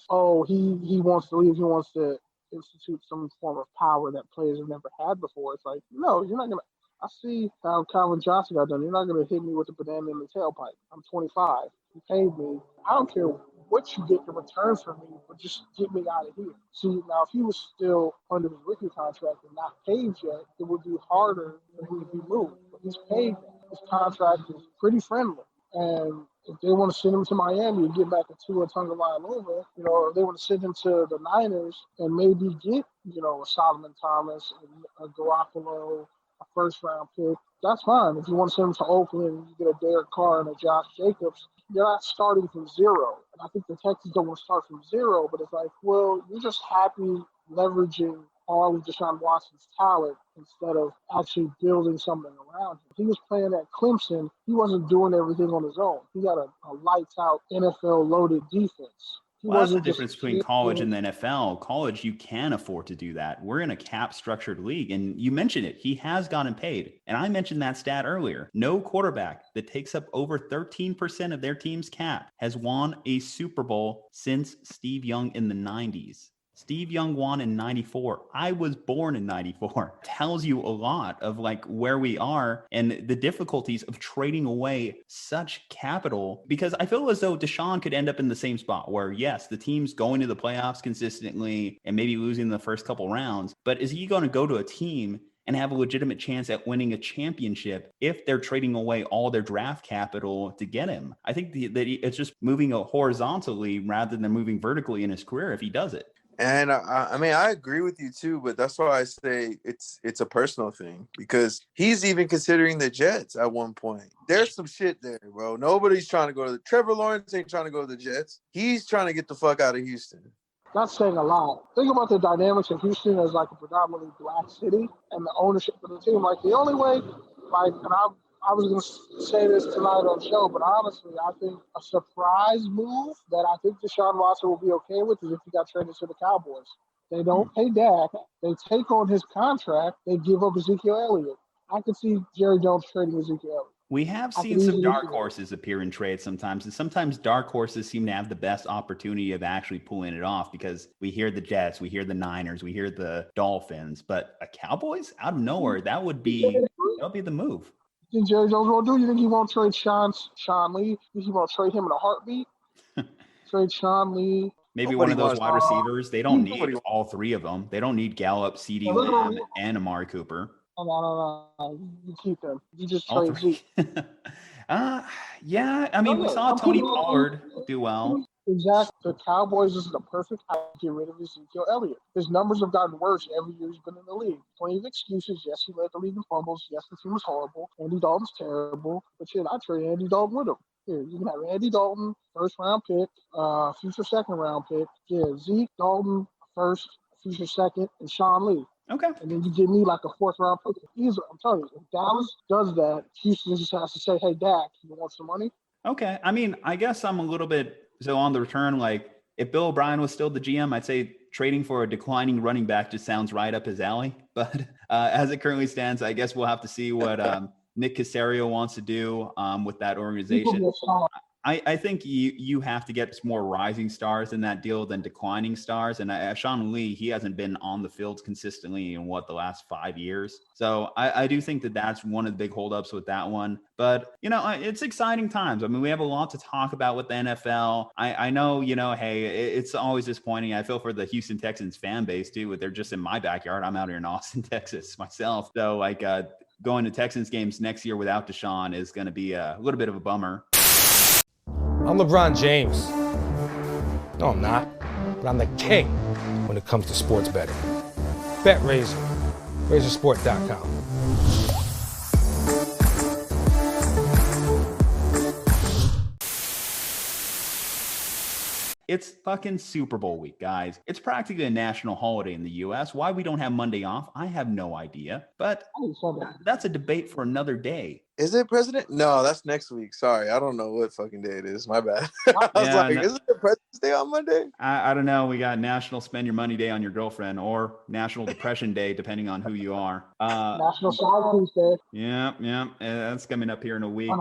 he wants to leave, he wants to institute some form of power that players have never had before. It's no, you're not going to. I see how Calvin Johnson got done. You're not going to hit me with a banana in the tailpipe. I'm 25. You paid me. I don't care what you get in return from me, but just get me out of here. See, now if he was still under his rookie contract and not paid yet, it would be harder for him to be moved. But he's paid. His contract is pretty friendly. And if they want to send him to Miami and get back a Tua Tagovailoa, or they want to send him to the Niners and maybe get, a Solomon Thomas, a Garoppolo, a first-round pick, that's fine. If you want to send him to Oakland and you get a Derek Carr and a Josh Jacobs, you're not starting from zero. And I think the Texans don't want to start from zero, but it's you're just happy leveraging all of Deshaun Watson's talent instead of actually building something around him. He was playing at Clemson. He wasn't doing everything on his own. He got a lights-out NFL-loaded defense. Well, that's the difference between college and the NFL. College, you can afford to do that. We're in a cap-structured league, and you mentioned it. He has gotten paid. And I mentioned that stat earlier. No quarterback that takes up over 13% of their team's cap has won a Super Bowl since Steve Young in the 90s. Steve Young won in 94. I was born in 94. Tells you a lot of where we are and the difficulties of trading away such capital, because I feel as though Deshaun could end up in the same spot where, yes, the team's going to the playoffs consistently and maybe losing the first couple rounds, but is he going to go to a team and have a legitimate chance at winning a championship if they're trading away all their draft capital to get him? I think that it's just moving horizontally rather than moving vertically in his career if he does it. And I agree with you too, but that's why I say it's a personal thing, because he's even considering the Jets at one point. There's some shit there, bro. Nobody's trying to go to Trevor Lawrence ain't trying to go to the Jets. He's trying to get the fuck out of Houston. That's saying a lot. Think about the dynamics of Houston as a predominantly black city and the ownership of the team. The only way, and I was going to say this tonight on the show, but honestly, I think a surprise move that I think Deshaun Watson will be okay with is if he got traded to the Cowboys. They don't pay Dak. They take on his contract. They give up Ezekiel Elliott. I could see Jerry Jones trading Ezekiel Elliott. We have seen some dark horses appear in trades sometimes, and sometimes dark horses seem to have the best opportunity of actually pulling it off, because we hear the Jets, we hear the Niners, we hear the Dolphins, but a Cowboys out of nowhere, that would be the move. You think Jerry Jones won't do? You think he won't trade Sean Lee? You think he won't trade him in a heartbeat? Trade Sean Lee maybe Nobody one of those wants- wide receivers. They don't Nobody need wants- all three of them. They don't need Gallup, CeeDee Well, look at Lamb, and Amari Cooper. No. You keep them. You just All trade three. Zeke. Yeah, I mean, we No, saw some Tony people- Pollard do well. Exactly. The Cowboys is the perfect time to get rid of Ezekiel Elliott. His numbers have gotten worse every year he's been in the league. Plenty of excuses. Yes, he led the league in fumbles. Yes, the team was horrible. Andy Dalton's terrible. But shit, I trade Andy Dalton with him. Here, you can have Andy Dalton, first round pick, future second round pick. Yeah, Zeke, Dalton, first, future second, and Sean Lee. Okay. And then you give me like a fourth round pick. I'm telling you, if Dallas does that, Houston just has to say, hey, Dak, you want some money? Okay. I mean, I guess I'm a little bit so on the return. Like, if Bill O'Brien was still the GM, I'd say trading for a declining running back just sounds right up his alley. But as it currently stands, I guess we'll have to see what Nick Caserio wants to do with that organization. I think you have to get more rising stars in that deal than declining stars. And Sean Lee, he hasn't been on the field consistently in the last 5 years. So I do think that that's one of the big holdups with that one. But, it's exciting times. I mean, we have a lot to talk about with the NFL. I know, hey, it's always disappointing. I feel for the Houston Texans fan base too. They're just in my backyard. I'm out here in Austin, Texas myself. So going to Texans games next year without Deshaun is going to be a little bit of a bummer. I'm LeBron James. No, I'm not. But I'm the king when it comes to sports betting. Bet Razor. RazorSport.com. It's fucking Super Bowl week, guys. It's practically a national holiday in the U.S. Why we don't have Monday off, I have no idea. But that's a debate for another day. Is it President? No, that's next week. Sorry, I don't know what fucking day it is. My bad. I was isn't it President's Day on Monday? I don't know. We got National Spend Your Money Day on your girlfriend or National Depression Day, depending on who you are. National Side Day. Yeah. That's coming up here in a week.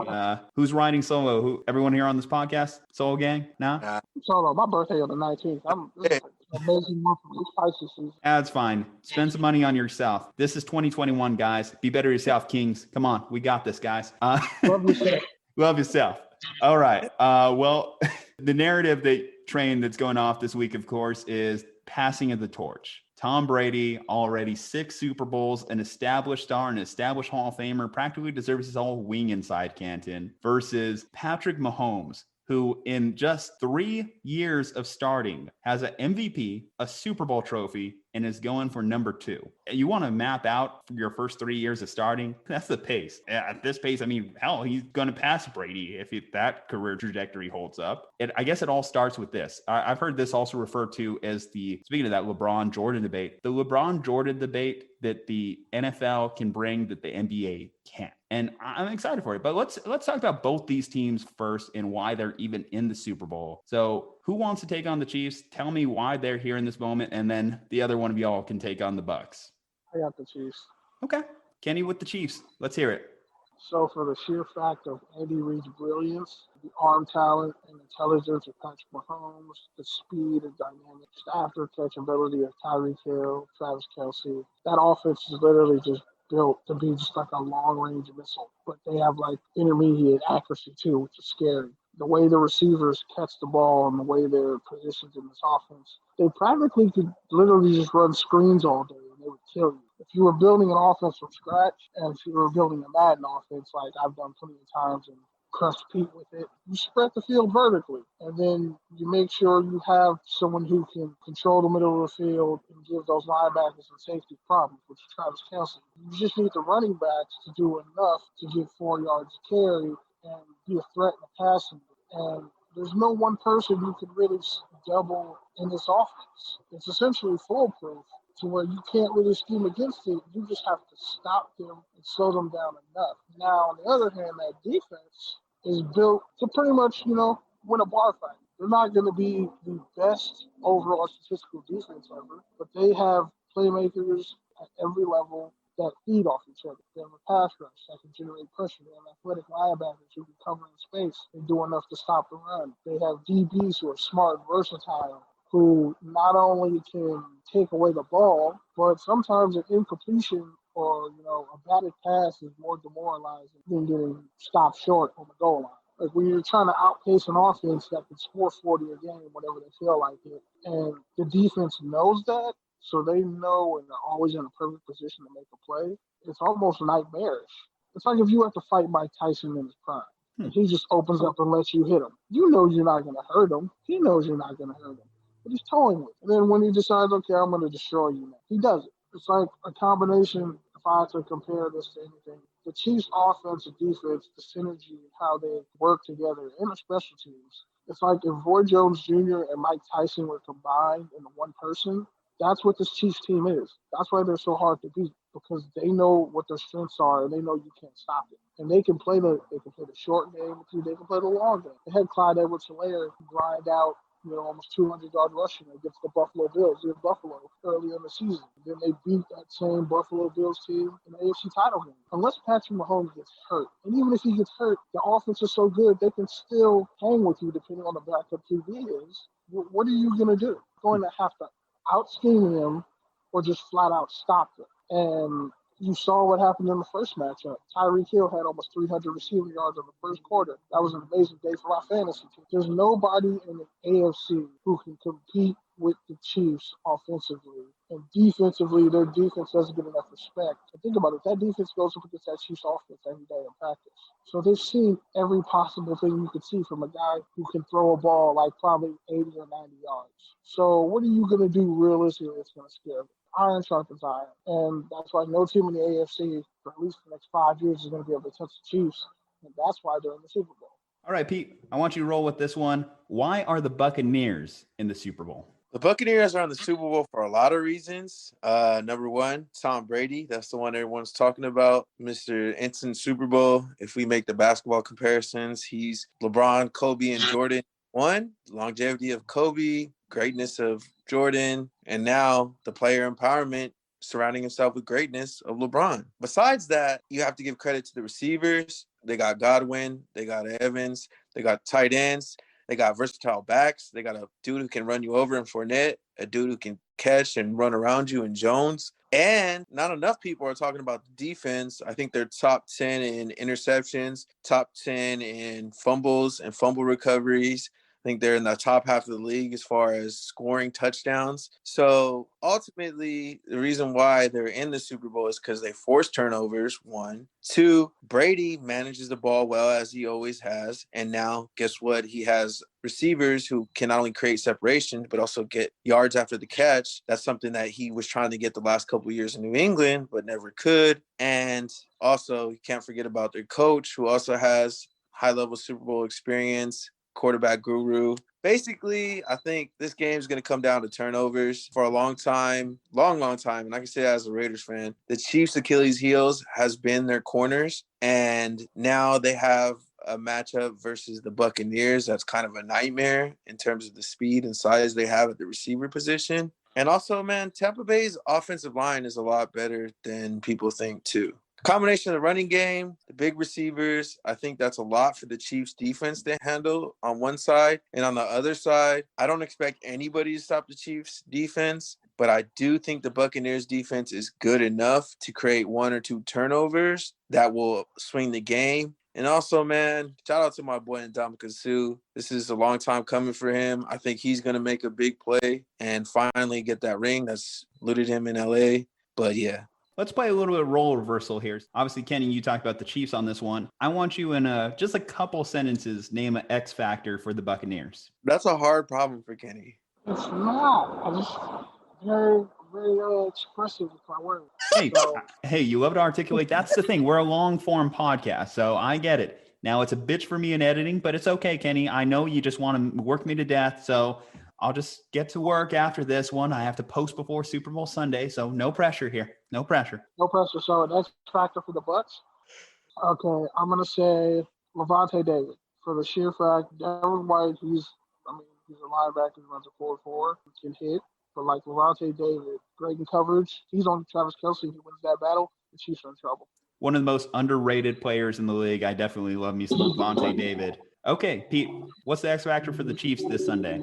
Who's riding solo? Everyone here on this podcast? Solo gang? Nah? Solo. My birthday on the 19th. This is an amazing month for Pisces season. That's fine. Spend some money on yourself. This is 2021, guys. Be better yourself, Kings. Come on. We got this, guys. Love yourself. Love yourself. All right. Well, the narrative train that's going off this week, of course, is passing of the torch. Tom Brady, already 6 Super Bowls, an established star, an established Hall of Famer, practically deserves his own wing inside Canton, versus Patrick Mahomes, who in just 3 years of starting has an MVP, a Super Bowl trophy, and is going for number 2. You want to map out your first 3 years of starting? That's the pace. At this pace, I mean, hell, he's going to pass Brady if that career trajectory holds up. I guess it all starts with this. I've heard this also referred to as speaking of that LeBron-Jordan debate, the LeBron-Jordan debate that the NFL can bring that the NBA can't. And I'm excited for it. But let's talk about both these teams first and why they're even in the Super Bowl. So who wants to take on the Chiefs? Tell me why they're here in this moment, and then the other one of y'all can take on the Bucks. I got the Chiefs. Okay. Kenny with the Chiefs. Let's hear it. So for the sheer fact of Andy Reid's brilliance, the arm talent and intelligence of Patrick Mahomes, the speed and dynamic after catch ability of Tyreek Hill, Travis Kelce, that offense is literally just built to be just like a long-range missile. But they have like intermediate accuracy too, which is scary. The way the receivers catch the ball and the way they're positioned in this offense, they practically could literally just run screens all day and they would kill you. If you were building an offense from scratch and if you were building a Madden offense like I've done plenty of times and crushed Pete with it, you spread the field vertically. And then you make sure you have someone who can control the middle of the field and give those linebackers and safety problems, which is Travis Kelce. You just need the running backs to do enough to get 4 yards to carry and be a threat in the passing. And there's no one person who can really double in this offense. It's essentially foolproof to where you can't really scheme against it. You just have to stop them and slow them down enough. Now, on the other hand, that defense is built to pretty much, win a bar fight. They're not going to be the best overall statistical defense ever, but they have playmakers at every level that feed off each other. They have a pass rush that can generate pressure. They have athletic linebackers who can cover in space and do enough to stop the run. They have DBs who are smart and versatile, who not only can take away the ball, but sometimes an incompletion or, a batted pass is more demoralizing than getting stopped short on the goal line. Like when you're trying to outpace an offense that can score 40 a game whenever they feel like it, and the defense knows that, so they know and they're always in a perfect position to make a play, it's almost nightmarish. It's like if you have to fight Mike Tyson in his prime. And he just opens up and lets you hit him. You know you're not going to hurt him. He knows you're not going to hurt him. But he's towing it. And then when he decides, okay, I'm going to destroy you now, he does it. It's like a combination, if I had to compare this to anything, the Chiefs' offense and defense, the synergy, how they work together in the special teams. It's like if Roy Jones Jr. and Mike Tyson were combined in one person, that's what this Chiefs team is. That's why they're so hard to beat, because they know what their strengths are and they know you can't stop it. And they can play the short game with you. They can play the long game. They had Clyde Edwards-Helaire grind out, almost 200 yard rushing against the Buffalo Bills in Buffalo early in the season. Then they beat that same Buffalo Bills team in the AFC title game. Unless Patrick Mahomes gets hurt, and even if he gets hurt, the offense is so good they can still hang with you depending on the backup QB is. What are you going to do? Going to have to out-scheme them or just flat out stop them. And you saw what happened in the first matchup. Tyreek Hill had almost 300 receiving yards in the first quarter. That was an amazing day for our fantasy team. There's nobody in the AFC who can compete with the Chiefs offensively. And defensively, their defense doesn't get enough respect. And think about it. That defense goes up against that Chiefs offense every day in practice. So they've seen every possible thing you could see from a guy who can throw a ball like probably 80 or 90 yards. So what are you going to do realistically that's going to scare them? Iron sharpens iron. And that's why no team in the AFC for at least the next 5 years is going to be able to touch the Chiefs. And that's why they're in the Super Bowl. All right, Pete, I want you to roll with this one. Why are the Buccaneers in the Super Bowl? The Buccaneers are in the Super Bowl for a lot of reasons. Number one, Tom Brady. That's the one everyone's talking about. Mr. Instant Super Bowl. If we make the basketball comparisons, he's LeBron, Kobe, and Jordan. One, longevity of Kobe, greatness of Jordan, and now the player empowerment surrounding himself with greatness of LeBron. Besides that, you have to give credit to the receivers. They got Godwin, they got Evans, they got tight ends, they got versatile backs. They got a dude who can run you over in Fournette, a dude who can catch and run around you in Jones. And not enough people are talking about the defense. I think they're top 10 in interceptions, top 10 in fumbles and fumble recoveries. I think they're in the top half of the league as far as scoring touchdowns. So ultimately, the reason why they're in the Super Bowl is because they force turnovers, one. Two, Brady manages the ball well, as he always has. And now, guess what? He has receivers who can not only create separation, but also get yards after the catch. That's something that he was trying to get the last couple of years in New England, but never could. And also, you can't forget about their coach, who also has high-level Super Bowl experience, quarterback guru. Basically, I think this game is going to come down to turnovers for a long time. And I can say that as a Raiders fan, the Chiefs' Achilles heels has been their corners. And now they have a matchup versus the Buccaneers that's kind of a nightmare in terms of the speed and size they have at the receiver position. And also, man, Tampa Bay's offensive line is a lot better than people think too. Combination of the running game, the big receivers, I think that's a lot for the Chiefs defense to handle on one side. And on the other side, I don't expect anybody to stop the Chiefs defense, but I do think the Buccaneers defense is good enough to create one or two turnovers that will swing the game. And also, man, shout out to my boy Ndamukong Suh. This is a long time coming for him. I think he's going to make a big play and finally get that ring that's eluded him in LA. But yeah. Let's play a little bit of role reversal here. Obviously, Kenny, you talked about the Chiefs on this one. I want you in just a couple sentences, name an X factor for the Buccaneers. That's a hard problem for Kenny. It's not. I'm just very, very expressive with my words. Hey, you love to articulate. That's the thing. We're a long-form podcast, so I get it. Now, it's a bitch for me in editing, but it's okay, Kenny. I know you just want to work me to death, so I'll just get to work after this one. I have to post before Super Bowl Sunday, so no pressure here. No pressure. No pressure. So an X factor for the Bucs. Okay, I'm gonna say Levante David for the sheer fact Darren White. He's a linebacker who runs a 4-4. He can hit, but like Levante David, great in coverage. He's on Travis Kelce. He wins that battle. The Chiefs are in trouble. One of the most underrated players in the league. I definitely love me some Levante David. Okay, Pete, what's the X factor for the Chiefs this Sunday?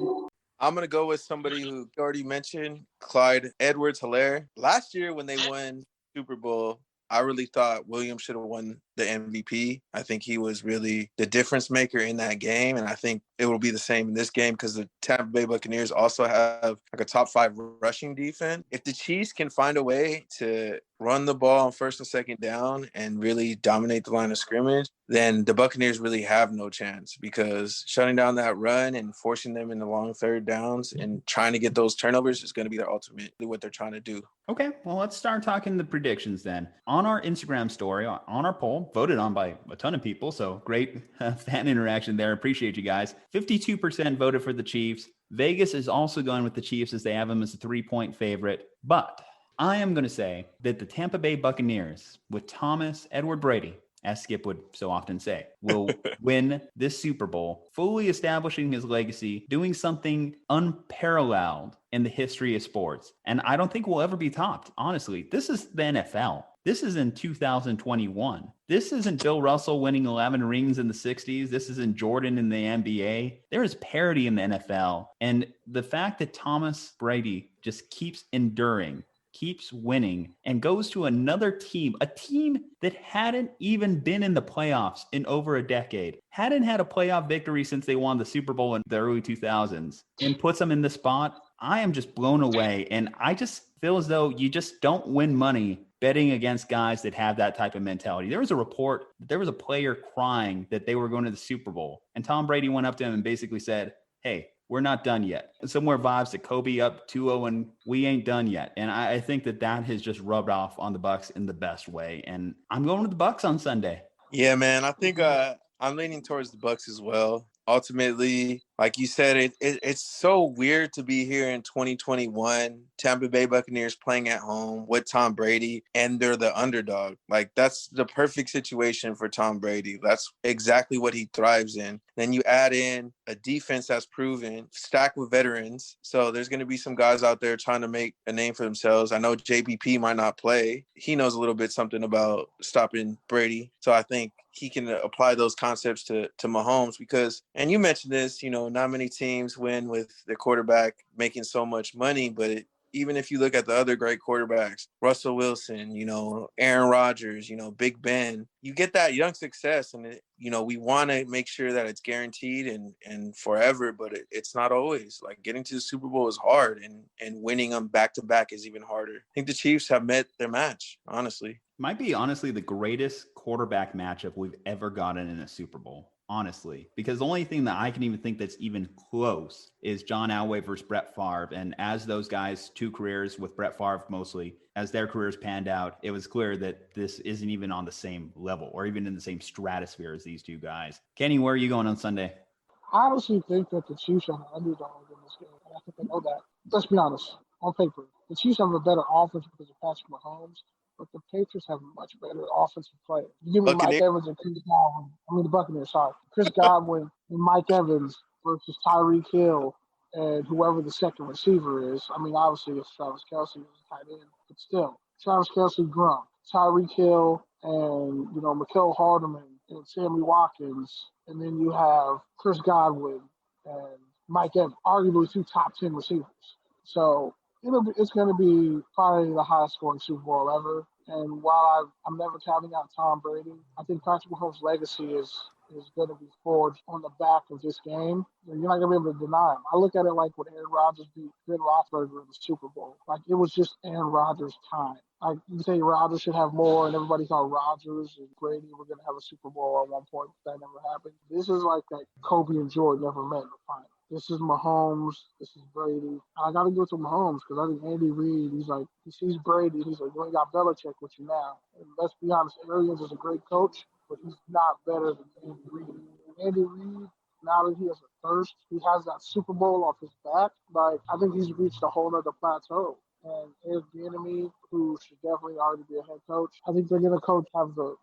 I'm going to go with somebody who you already mentioned, Clyde Edwards-Helaire. Last year when they won Super Bowl, I really thought Williams should have won the MVP. I think he was really the difference maker in that game. And I think it will be the same in this game because the Tampa Bay Buccaneers also have like a top 5 rushing defense. If the Chiefs can find a way to run the ball on first and second down and really dominate the line of scrimmage, then the Buccaneers really have no chance, because shutting down that run and forcing them into long third downs and trying to get those turnovers is going to be their ultimately what they're trying to do. Okay, well, let's start talking the predictions then. On our Instagram story, on our poll, voted on by a ton of people, so great fan interaction there. Appreciate you guys. 52% voted for the Chiefs. Vegas is also going with the Chiefs as they have them as a 3-point favorite. But I am going to say that the Tampa Bay Buccaneers, with Thomas Edward Brady, as Skip would so often say, will win this Super Bowl, fully establishing his legacy, doing something unparalleled in the history of sports. And I don't think will ever be topped, honestly. This is the NFL. This is in 2021. This isn't Bill Russell winning 11 rings in the 60s. This isn't Jordan in the NBA. There is parity in the NFL. And the fact that Thomas Brady just keeps enduring, keeps winning, and goes to another team, a team that hadn't even been in the playoffs in over a decade, hadn't had a playoff victory since they won the Super Bowl in the early 2000s, and puts them in the spot. I am just blown away. And I just feel as though you just don't win money betting against guys that have that type of mentality. There was a report that there was a player crying that they were going to the Super Bowl, and Tom Brady went up to him and basically said, "Hey, we're not done yet." Somewhere vibes to Kobe up 2-0 and we ain't done yet. And I think that has just rubbed off on the Bucs in the best way. And I'm going with the Bucs on Sunday. Yeah, man. I think I'm leaning towards the Bucs as well. Ultimately, like you said, it's so weird to be here in 2021, Tampa Bay Buccaneers playing at home with Tom Brady, and they're the underdog. Like, that's the perfect situation for Tom Brady. That's exactly what he thrives in. Then you add in a defense that's proven, stacked with veterans. So there's going to be some guys out there trying to make a name for themselves. I know JBP might not play. He knows a little bit something about stopping Brady. So I think he can apply those concepts to Mahomes, because, and you mentioned this, not many teams win with their quarterback making so much money, but even if you look at the other great quarterbacks, Russell Wilson, Aaron Rodgers, Big Ben, you get that young success, and we want to make sure that it's guaranteed and forever, but it's not always. Like, getting to the Super Bowl is hard, and winning them back to back is even harder. I think the Chiefs have met their match, honestly. Might be honestly the greatest quarterback matchup we've ever gotten in a Super Bowl. Honestly, because the only thing that I can even think that's even close is John Elway versus Brett Favre. And as those guys, 2 careers with Brett Favre mostly, as their careers panned out, it was clear that this isn't even on the same level or even in the same stratosphere as these 2 guys. Kenny, where are you going on Sunday? I honestly think that the Chiefs are the underdog in this game. And I think they know that. Let's be honest. On paper, the Chiefs have a better offense because of Patrick Mahomes, but the Patriots have much better offensive play. You give me Mike Evans and Chris Godwin. The Buccaneers, sorry. Chris Godwin and Mike Evans versus Tyreek Hill and whoever the second receiver is. Obviously it's Travis Kelce who's a tight end, but still, Travis Kelce, Gronk, Tyreek Hill, and Mecole Hardman and Sammy Watkins, and then you have Chris Godwin and Mike Evans, arguably 2 top 10 receivers. So it's going to be probably the highest scoring Super Bowl ever. And while I'm never counting out Tom Brady, I think Patrick Mahomes' legacy is going to be forged on the back of this game. You're not going to be able to deny him. I look at it like when Aaron Rodgers beat Ben Roethlisberger in the Super Bowl. Like, it was just Aaron Rodgers' time. Like, you say Rodgers should have more, and everybody thought Rodgers and Brady were going to have a Super Bowl at one point, but that never happened. This is like that Kobe and Jordan never met in the final. This is Mahomes. This is Brady. I got to go to Mahomes because I think Andy Reid, he sees Brady. He's like, you ain't got Belichick with you now. And let's be honest, Arians is a great coach, but he's not better than Andy Reid. And Andy Reid, now that he has a thirst, he has that Super Bowl off his back. Like, I think he's reached a whole other plateau. And Eric Bieniemy, who should definitely already be a head coach, I think they're going to have the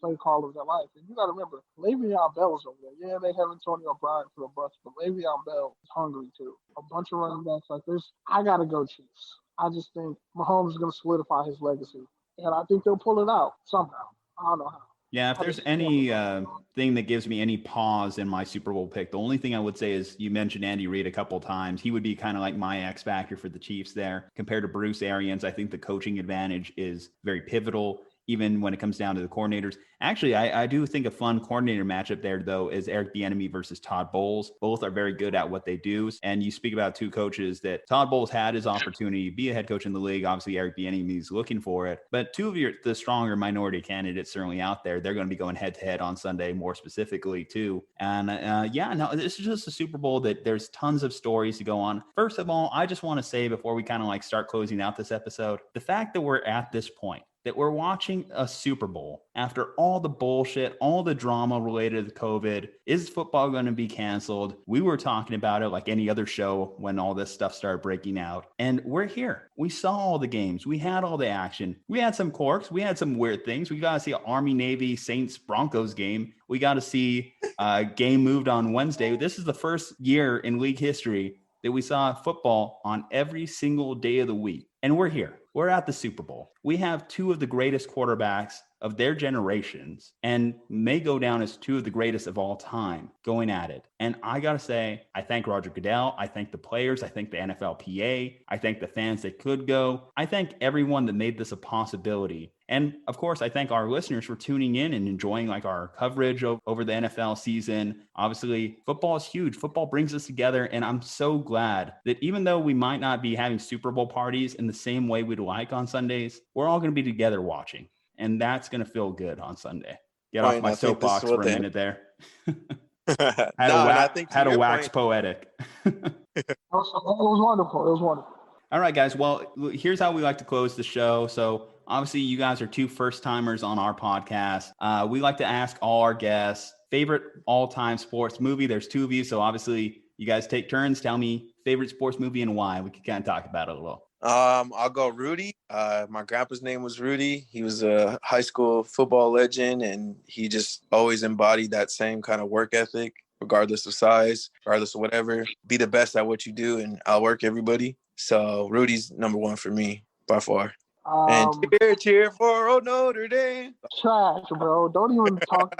play call of their life. And you got to remember, Le'Veon Bell is over there. Yeah, they have Antonio Brown for the Bucs, but Le'Veon Bell is hungry too. A bunch of running backs like this. I got to go Chiefs. I just think Mahomes is going to solidify his legacy. And I think they'll pull it out somehow. I don't know how. Yeah, if there's any thing that gives me any pause in my Super Bowl pick, the only thing I would say is you mentioned Andy Reid a couple of times. He would be kind of like my X factor for the Chiefs there. Compared to Bruce Arians, I think the coaching advantage is very pivotal. even when it comes down to the coordinators. Actually, I do think a fun coordinator matchup there, though, is Eric Bieniemy versus Todd Bowles. Both are very good at what they do. And you speak about two coaches that Todd Bowles had his opportunity to be a head coach in the league. Obviously, Eric Bieniemy is looking for it. But two of the stronger minority candidates certainly out there. They're going to be going head-to-head on Sunday, more specifically, too. And this is just a Super Bowl that there's tons of stories to go on. First of all, I just want to say before we kind of like start closing out this episode, the fact that we're at this point, that we're watching a Super Bowl after all the bullshit, all the drama related to COVID. Is football going to be canceled? We were talking about it like any other show when all this stuff started breaking out. And we're here. We saw all the games. We had all the action. We had some quirks. We had some weird things. We got to see an Army, Navy, Saints, Broncos game. We got to see a game moved on Wednesday. This is the first year in league history that we saw football on every single day of the week. And we're here. We're at the Super Bowl. We have two of the greatest quarterbacks of their generations and may go down as two of the greatest of all time going at it. And I got to say, I thank Roger Goodell. I thank the players. I thank the NFLPA. I thank the fans that could go. I thank everyone that made this a possibility. And of course, I thank our listeners for tuning in and enjoying like our coverage over the NFL season. Obviously, football is huge. Football brings us together. And I'm so glad that even though we might not be having Super Bowl parties in the same way we'd like on Sundays, we're all going to be together watching. And that's going to feel good on Sunday. Get off my soapbox for a minute there. Had to wax poetic. It was wonderful. It was wonderful. All right, guys. Well, here's how we like to close the show. So obviously you guys are two first-timers on our podcast. We like to ask all our guests favorite all-time sports movie. There's two of you. So obviously you guys take turns. Tell me favorite sports movie and why. We can kind of talk about it a little. I'll go Rudy. My grandpa's name was Rudy. He was a high school football legend, and he just always embodied that same kind of work ethic, regardless of size, regardless of whatever. Be the best at what you do and outwork everybody. So Rudy's number one for me by far. And cheer for Notre Dame. Trash, bro. Don't even talk.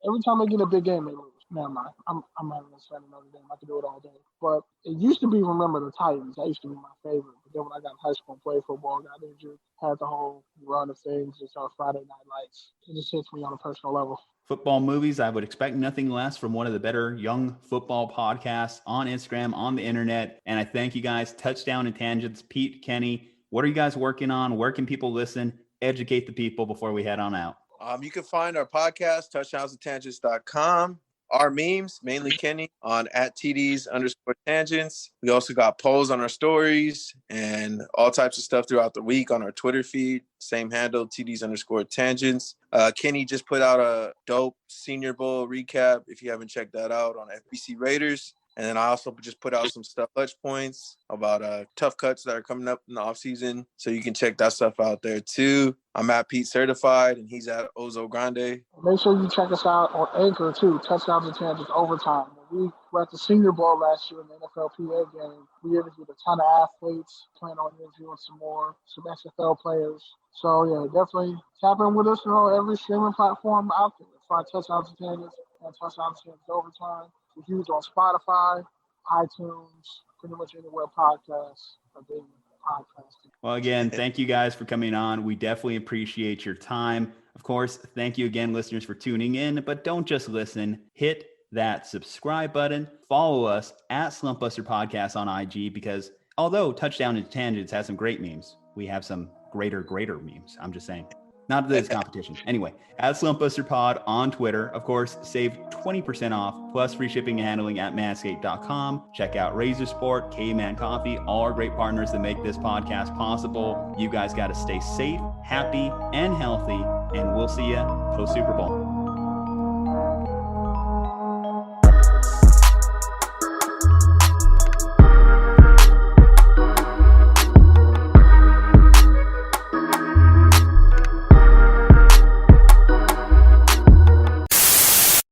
Every time they get a big game, they lose. Never mind. I'm not even saying Notre Dame. I could do it all day. But it used to be Remember the Titans. That used to be my favorite. But then when I got in high school and played football, got injured, had the whole run of things, just on Friday Night Lights. It just hits me on a personal level. Football movies, I would expect nothing less from one of the better young football podcasts on Instagram, on the internet. And I thank you guys. Touchdown and Tangents, Pete, Kenny. What are you guys working on? Where can people listen? Educate the people before we head on out. You can find our podcast, touchdownsandtangents.com. Our memes, mainly Kenny, on @TDs_tangents. We also got polls on our stories and all types of stuff throughout the week on our Twitter feed. Same handle, TDs_tangents. Kenny just put out a dope Senior Bowl recap, if you haven't checked that out, on FBC Raiders. And then I also just put out some stuff, touch points about tough cuts that are coming up in the offseason. So you can check that stuff out there too. I'm at Pete Certified, and he's at Ozo Grande. Make sure you check us out on Anchor too, Touchdowns and Tangents Overtime. We were at the Senior Bowl last year in the NFLPA game. We interviewed a ton of athletes, plan on interviewing some more, some XFL players. So yeah, definitely tap in with us on every streaming platform out there. Find Touchdowns and Tangents and Touchdowns and Tangents Overtime. We're huge on Spotify, iTunes, pretty much anywhere podcasts are being podcasted. Well, again, thank you guys for coming on. We definitely appreciate your time. Of course, thank you again, listeners, for tuning in. But don't just listen. Hit that subscribe button. Follow us at Slumpbuster Podcast on IG, because although Touchdown and Tangents has some great memes, we have some greater memes. I'm just saying. Not that it's competition. Anyway, at Slumpbuster Pod on Twitter. Of course, save 20% off plus free shipping and handling at manscaped.com. Check out Razor Sport, K-Man Coffee, all our great partners that make this podcast possible. You guys got to stay safe, happy, and healthy, and we'll see you post Super Bowl.